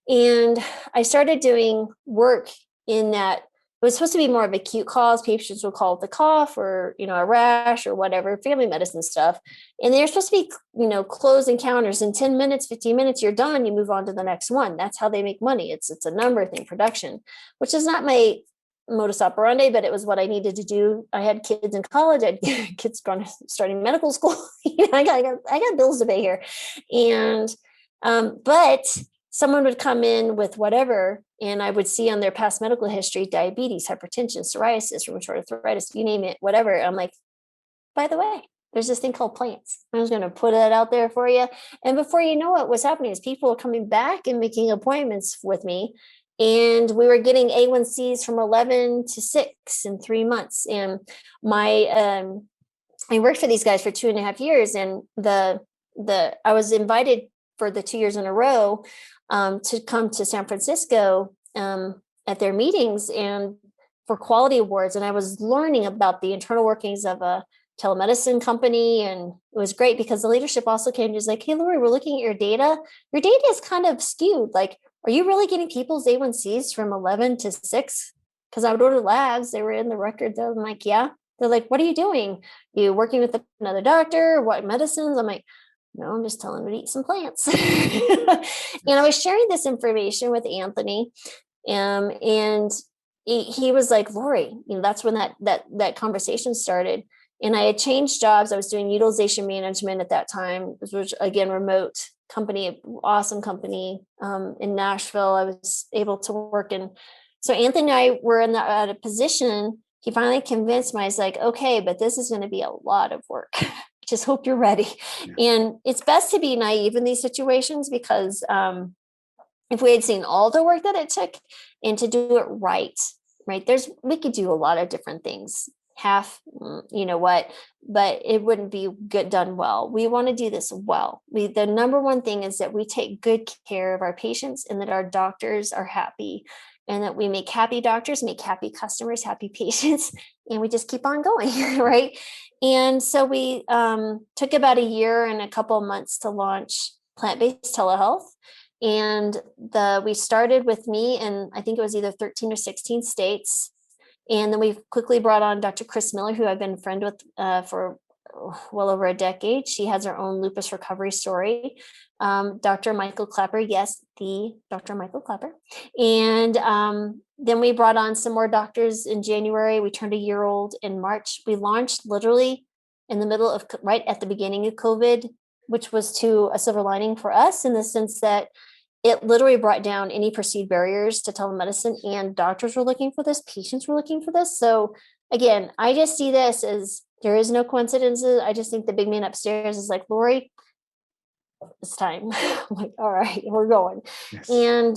And I started doing work in that. It was supposed to be more of acute calls. Patients would call with a cough or, a rash or whatever, family medicine stuff. And they're supposed to be, closed encounters in 10 minutes, 15 minutes, you're done, you move on to the next one. That's how they make money. It's a number thing, production, which is not my modus operandi, but it was what I needed to do. I had kids in college. I had kids starting medical school. I got bills to pay here. And, but someone would come in with whatever, and I would see on their past medical history, diabetes, hypertension, psoriasis, rheumatoid arthritis, you name it, whatever. I'm like, by the way, there's this thing called plants. I was going to put that out there for you. And before you know it, what's happening is people are coming back and making appointments with me. And we were getting A1Cs from 11 to 6 in 3 months. And I worked for these guys for 2.5 years. And I was invited for the 2 years in a row to come to San Francisco at their meetings and for quality awards. And I was learning about the internal workings of a telemedicine company. And it was great because the leadership also came to us like, hey, Laurie, we're looking at your data. Your data is kind of skewed. Like, are you really getting people's A1Cs from 11 to 6? Because I would order labs. They were in the record. I'm like, yeah. They're like, what are you doing? You working with another doctor? What medicines? I'm like, no, I'm just telling them to eat some plants. And I was sharing this information with Anthony. And he was like, Laurie, that's when that conversation started. And I had changed jobs. I was doing utilization management at that time, which again, remote company, awesome company in Nashville. I was able to work in. So Anthony and I were at a position. He finally convinced me. I was like, okay, but this is going to be a lot of work. Just hope you're ready. Yeah. And it's best to be naive in these situations because if we had seen all the work that it took and to do it right, we could do a lot of different things. Half, but it wouldn't be done well. We want to do this well. The number one thing is that we take good care of our patients and that our doctors are happy and that we make happy doctors, make happy customers, happy patients, and we just keep on going, right? And so we took about a year and a couple of months to launch Plantbased Telehealth. And we started with me, and I think it was either 13 or 16 states. And then we quickly brought on Dr. Chris Miller, who I've been a friend with for well over a decade. She has her own lupus recovery story. Dr. Michael Clapper, yes, the Dr. Michael Clapper. And then we brought on some more doctors in January. We turned a year old in March. We launched literally in the middle of, right at the beginning of COVID, which was to a silver lining for us in the sense that it literally brought down any perceived barriers to telemedicine, and doctors were looking for this, patients were looking for this. So again, I just see this as there is no coincidences. I just think the big man upstairs is like, Laurie, it's time. I'm like, all right, we're going. Yes. And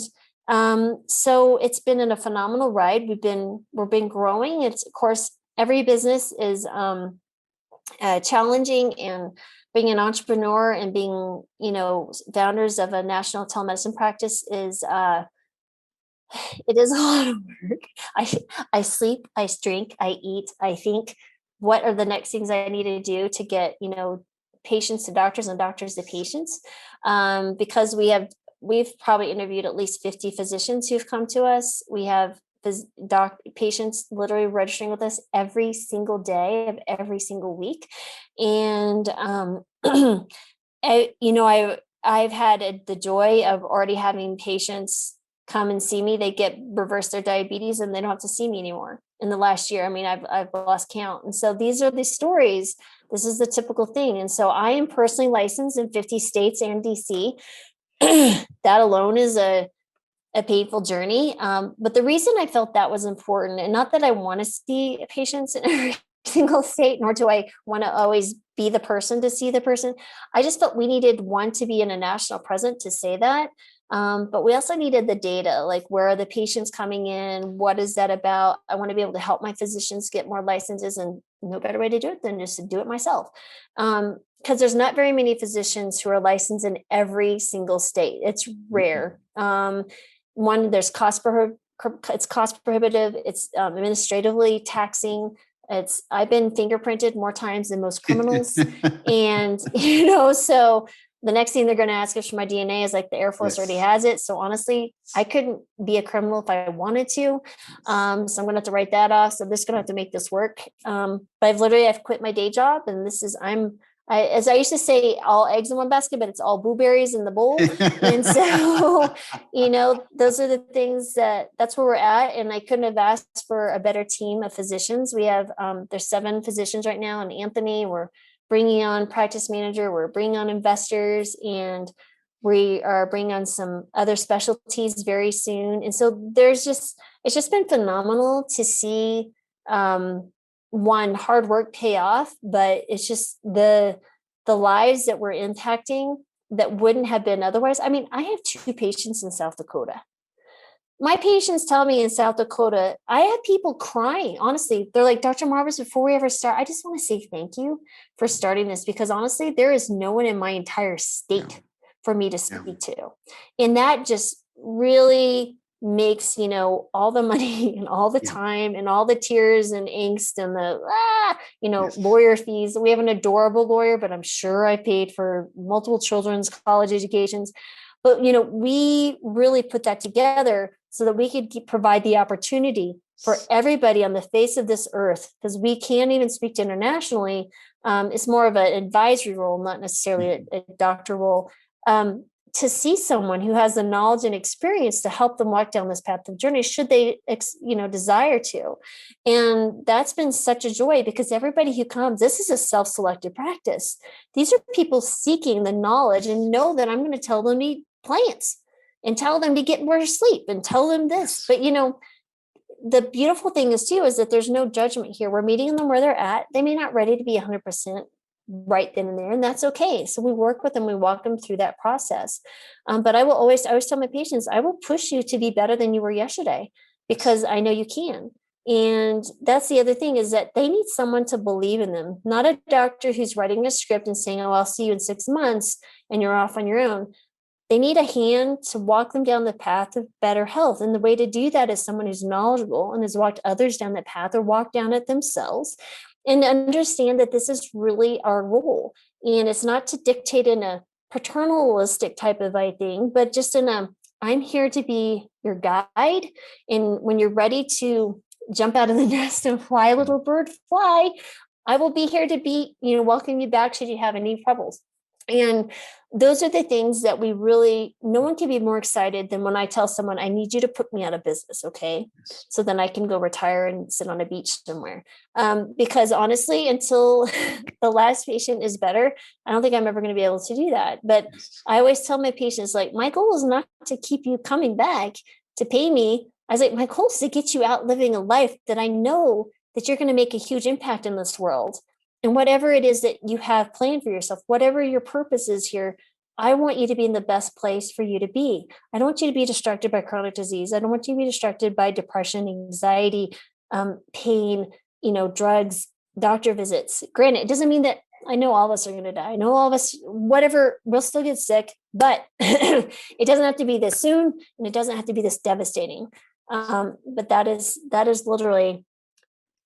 so it's been a phenomenal ride. We've been growing. It's, of course, every business is challenging, and being an entrepreneur and being, founders of a national telemedicine practice is, it is a lot of work. I sleep, I drink, I eat, I think, what are the next things I need to do to get, patients to doctors and doctors to patients? Because we've probably interviewed at least 50 physicians who've come to us. We have patients literally registering with us every single day of every single week. And, I've had the joy of already having patients come and see me. They reverse their diabetes and they don't have to see me anymore in the last year. I mean, I've lost count. And so these are the stories. This is the typical thing. And so I am personally licensed in 50 states and DC. That alone is a painful journey. But the reason I felt that was important, and not that I want to see patients in every single state, nor do I want to always be the person to see the person. I just felt we needed one to be in a national presence to say that. But we also needed the data, like where are the patients coming in? What is that about? I want to be able to help my physicians get more licenses, and no better way to do it than just to do it myself. Because there's not very many physicians who are licensed in every single state. It's rare. One, there's it's cost prohibitive. It's administratively taxing. I've been fingerprinted more times than most criminals. And, so the next thing they're going to ask us for my DNA is like the Air Force already has it. So honestly, I couldn't be a criminal if I wanted to. So I'm going to have to write that off. So this is going to have to make this work. But I've quit my day job, and as I used to say, all eggs in one basket, but it's all blueberries in the bowl. And so, those are the things that's where we're at. And I couldn't have asked for a better team of physicians. We have, there's 7 physicians right now, and Anthony, we're bringing on practice manager, we're bringing on investors, and we are bringing on some other specialties very soon. And so it's just been phenomenal to see, one, hard work pay off, but it's just the lives that we're impacting that wouldn't have been otherwise. I mean, I have 2 patients in South Dakota. My patients tell me in South Dakota, I have people crying. Honestly, they're like, Dr. Marbas, before we ever start, I just want to say thank you for starting this, because honestly, there is no one in my entire state for me to speak to. And that just really makes, all the money and all the time and all the tears and angst and the, lawyer fees. We have an adorable lawyer, but I'm sure I paid for multiple children's college educations. But, we really put that together so that we could provide the opportunity for everybody on the face of this earth, because we can't even speak to internationally. It's more of an advisory role, not necessarily a doctor role, to see someone who has the knowledge and experience to help them walk down this path of journey, should they, desire to. And that's been such a joy, because everybody who comes, this is a self-selected practice. These are people seeking the knowledge and know that I'm going to tell them to eat plants and tell them to get more sleep and tell them this. But, the beautiful thing is too, is that there's no judgment here. We're meeting them where they're at. They may not ready to be 100% right then and there, and that's okay. So we work with them, we walk them through that process. But I always tell my patients, I will push you to be better than you were yesterday, because I know you can. And that's the other thing, is that they need someone to believe in them, not a doctor who's writing a script and saying, oh, I'll see you in 6 months and you're off on your own. They need a hand to walk them down the path of better health. And the way to do that is someone who's knowledgeable and has walked others down that path, or walked down it themselves, and understand that this is really our role. And it's not to dictate in a paternalistic type of thing, but just in I'm here to be your guide. And when you're ready to jump out of the nest and fly, little bird, fly, I will be here to be, welcome you back should you have any troubles. And those are the things that we really, no one can be more excited than when I tell someone, I need you to put me out of business. Okay. So then I can go retire and sit on a beach somewhere. Because honestly, until the last patient is better, I don't think I'm ever going to be able to do that. But I always tell my patients, like, my goal is not to keep you coming back to pay me. I was like, my goal is to get you out living a life that I know that you're going to make a huge impact in this world. And whatever it is that you have planned for yourself, whatever your purpose is here, I want you to be in the best place for you to be. I don't want you to be distracted by chronic disease. I don't want you to be distracted by depression, anxiety, pain, drugs, doctor visits. Granted, it doesn't mean that I know all of us are going to die. I know all of us, whatever, we'll still get sick, but it doesn't have to be this soon, and it doesn't have to be this devastating. But that is literally,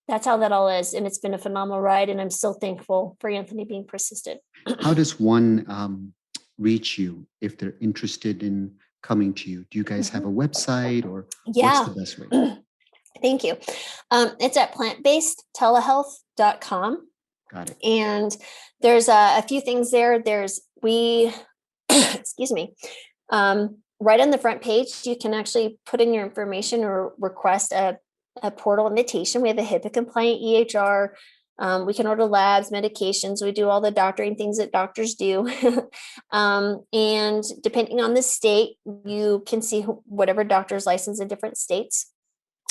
that's how that all is. And it's been a phenomenal ride. And I'm so thankful for Anthony being persistent. How does one reach you if they're interested in coming to you? Do you guys have a website, or what's the best way? Thank you. It's at Plantbased Telehealth.com. Got it. And there's a few things there. Excuse me. Right on the front page, you can actually put in your information or request a portal invitation. We have a HIPAA compliant EHR. We can order labs, medications. We do all the doctoring things that doctors do. And depending on the state, you can see whatever doctor's licensed in different states.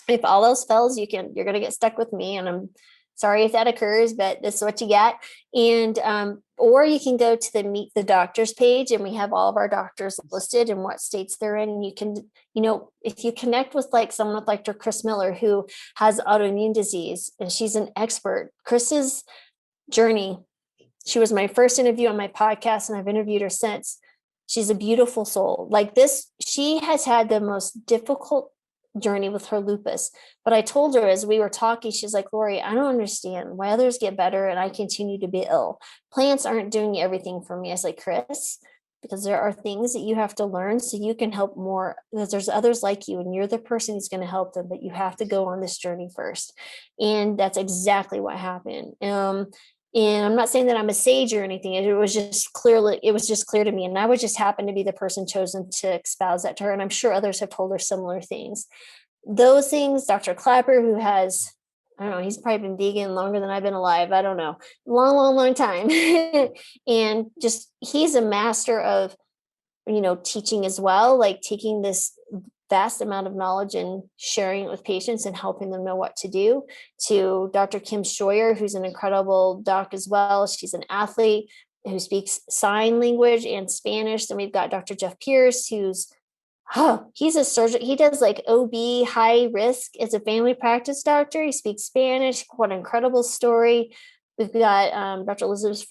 If all else fails, you're going to get stuck with me, and I'm sorry if that occurs, but this is what you get. And, or you can go to the Meet the Doctors page, and we have all of our doctors listed and what states they're in. And you can, if you connect with someone with Dr. Chris Miller, who has autoimmune disease, and she's an expert. Chris's journey, she was my first interview on my podcast, and I've interviewed her since. She's a beautiful soul. Like this, she has had the most difficult journey with her lupus. But I told her as we were talking, she's like, Laurie, I don't understand why others get better and I continue to be ill. Plants aren't doing everything for me. I was like, Chris, because there are things that you have to learn so you can help more, because there's others like you and you're the person who's going to help them, but you have to go on this journey first. And that's exactly what happened. And I'm not saying that I'm a sage or anything. It was just clear to me. And I would just happen to be the person chosen to espouse that to her. And I'm sure others have told her similar things. Those things, Dr. Clapper, who has, I don't know, he's probably been vegan longer than I've been alive. I don't know. Long time. And just, he's a master of, teaching as well, like taking this vast amount of knowledge and sharing it with patients and helping them know what to do, to Dr. Kim Scheuer, who's an incredible doc as well. She's an athlete who speaks sign language and Spanish. Then we've got Dr. Jeff Pierce, he's a surgeon. He does like OB high risk as a family practice doctor. He speaks Spanish. What an incredible story. We've got Dr. Elizabeth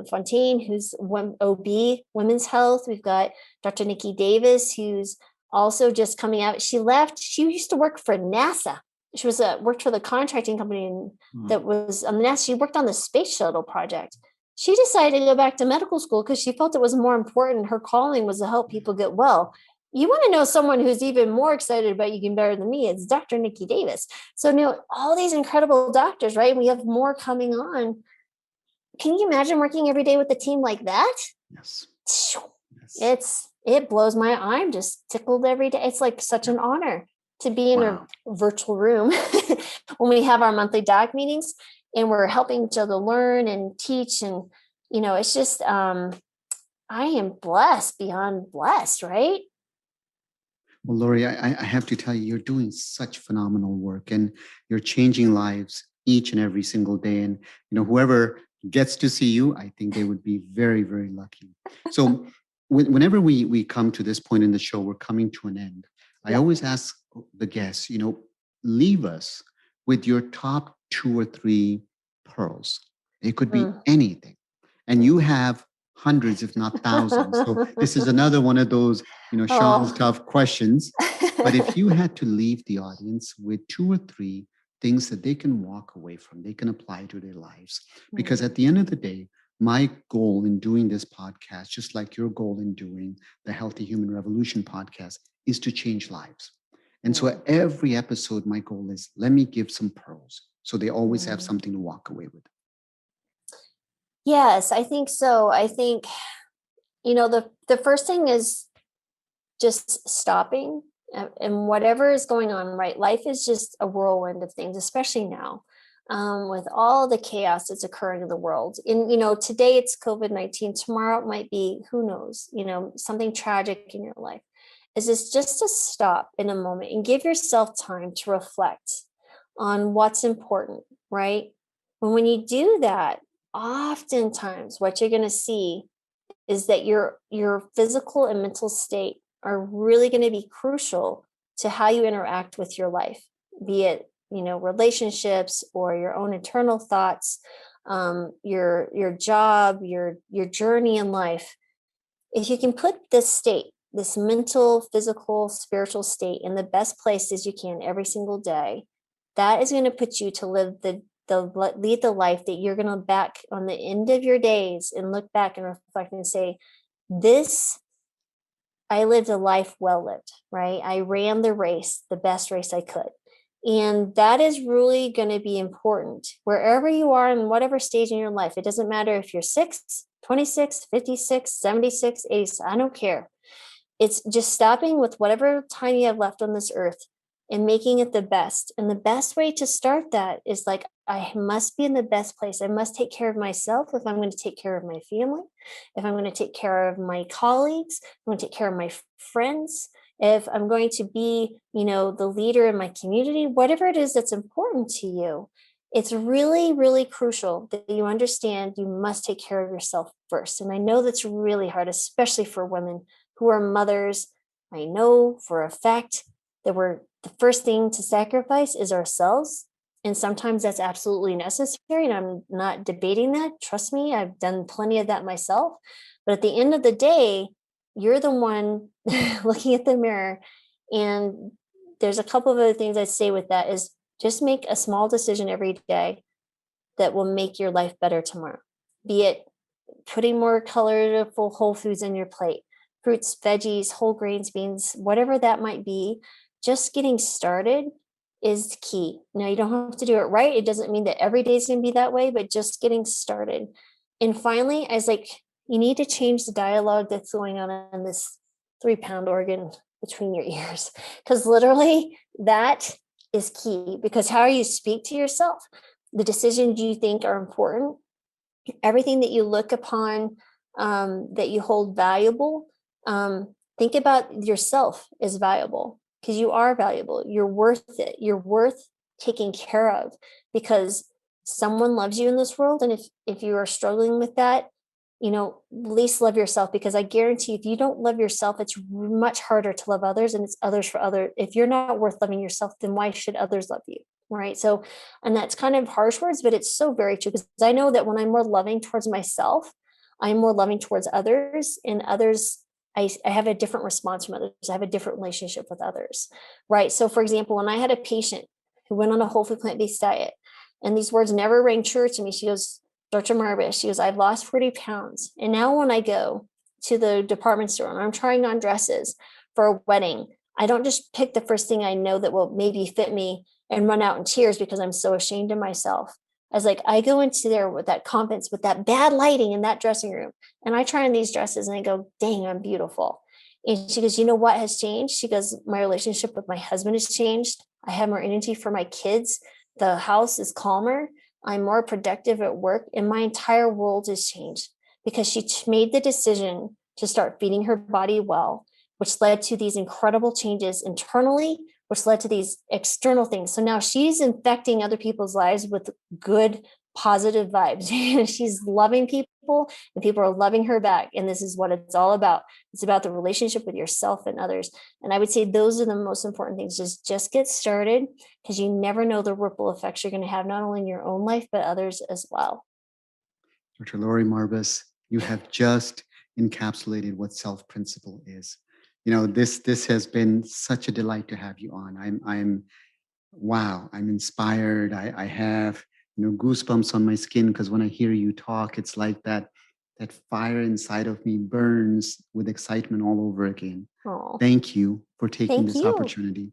Fontaine, who's OB, women's health. We've got Dr. Nikki Davis, who's also just coming out. She used to work for NASA. She was worked for the contracting company that was on the NASA. She worked on the space shuttle project. She decided to go back to medical school because she felt it was more important. Her calling was to help people get well. You want to know someone who's even more excited about you getting better than me? It's Dr. Nikki Davis. So, all these incredible doctors, right? We have more coming on. Can you imagine working every day with a team like that? Yes. It blows my eye. I'm just tickled every day. It's like such an honor to be in a virtual room when we have our monthly doc meetings and we're helping each other learn and teach. And, it's just, I am blessed beyond blessed, right? Well, Laurie, I have to tell you, you're doing such phenomenal work and you're changing lives each and every single day. And, whoever gets to see you, I think they would be very, very lucky. So whenever we come to this point in the show, we're coming to an end. I always ask the guests, leave us with your top 2 or 3 pearls. It could be anything. And you have hundreds, if not thousands. So this is another one of those, Sean's tough questions. But if you had to leave the audience with 2 or 3 things that they can walk away from, they can apply to their lives. Because at the end of the day, my goal in doing this podcast, just like your goal in doing the Healthy Human Revolution podcast, is to change lives. And so every episode, my goal is, let me give some pearls so they always have something to walk away with. Yes, I think so. I think, the first thing is just stopping and whatever is going on, right? Life is just a whirlwind of things, especially now with all the chaos that's occurring in the world. And, today it's COVID-19, tomorrow it might be, who knows, something tragic in your life. Is this just to stop in a moment and give yourself time to reflect on what's important, right? And when you do that, oftentimes what you're going to see is that your physical and mental state are really going to be crucial to how you interact with your life, be it, relationships or your own internal thoughts, your job, your journey in life. If you can put this mental, physical, spiritual state in the best place as you can every single day, that is going to put you to lead the life that you're going to back on the end of your days and look back and reflect and say, I lived a life well lived, right? I ran the race, the best race I could. And that is really going to be important wherever you are in whatever stage in your life. It doesn't matter if you're 6, 26, 56, 76, 80, I don't care. It's just stopping with whatever time you have left on this earth and making it the best. And the best way to start that is like, I must be in the best place. I must take care of myself if I'm going to take care of my family, if I'm going to take care of my colleagues, I'm going to take care of my friends, if I'm going to be, the leader in my community, whatever it is that's important to you. It's really, really crucial that you understand you must take care of yourself first. And I know that's really hard, especially for women who are mothers. I know for a fact that the first thing to sacrifice is ourselves. And sometimes that's absolutely necessary. And I'm not debating that. Trust me, I've done plenty of that myself. But at the end of the day, you're the one looking at the mirror. And there's a couple of other things I'd say with that is just make a small decision every day that will make your life better tomorrow. Be it putting more colorful whole foods in your plate, fruits, veggies, whole grains, beans, whatever that might be. Just getting started is key. Now, you don't have to do it right. It doesn't mean that every day is going to be that way, but just getting started. And finally, I was like, you need to change the dialogue that's going on in this 3-pound organ between your ears. Because literally, that is key. Because how you speak to yourself, the decisions you think are important, everything that you look upon, that you hold valuable, think about yourself as valuable, because you are valuable. You're worth it. You're worth taking care of, because someone loves you in this world. And if you are struggling with that, at least love yourself, because I guarantee if you don't love yourself, it's much harder to love others, and it's others for others. If you're not worth loving yourself, then why should others love you? Right. So, and that's kind of harsh words, but it's so very true, because I know that when I'm more loving towards myself, I'm more loving towards others, and others, I have a different response from others. I have a different relationship with others. Right. So, for example, when I had a patient who went on a whole food plant-based diet, and these words never rang true to me, she goes, Dr. Marbas, she goes, I've lost 40 pounds. And now when I go to the department store and I'm trying on dresses for a wedding, I don't just pick the first thing I know that will maybe fit me and run out in tears because I'm so ashamed of myself. I was like, I go into there with that confidence, with that bad lighting in that dressing room, and I try on these dresses and I go, dang, I'm beautiful. And she goes, you know what has changed? She goes, my relationship with my husband has changed. I have more energy for my kids. The house is calmer. I'm more productive at work, and my entire world has changed because she made the decision to start feeding her body well, which led to these incredible changes internally, which led to these external things. So now she's infecting other people's lives with good, positive vibes. She's loving people, and people are loving her back. And this is what it's all about. It's about the relationship with yourself and others. And I would say those are the most important things. Just get started, because you never know the ripple effects you're going to have, not only in your own life, but others as well. Dr. Laurie Marbas, you have just encapsulated what self-principle is. This has been such a delight to have you on. I'm wow, I'm inspired. I have, goosebumps on my skin, because when I hear you talk, it's like that fire inside of me burns with excitement all over again. Oh, Thank you for taking thank this you. opportunity.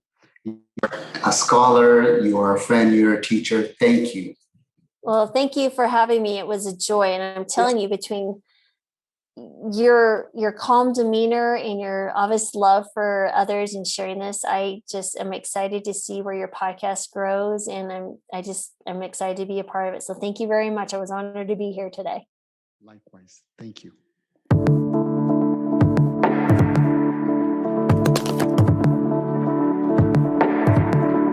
A scholar, you're a friend, you're a teacher. Thank you. Well, thank you for having me. It was a joy. And I'm telling you, between your calm demeanor and your obvious love for others and sharing this, I just am excited to see where your podcast grows, and I'm excited to be a part of it. So thank you very much. I was honored to be here today. Likewise. Thank you.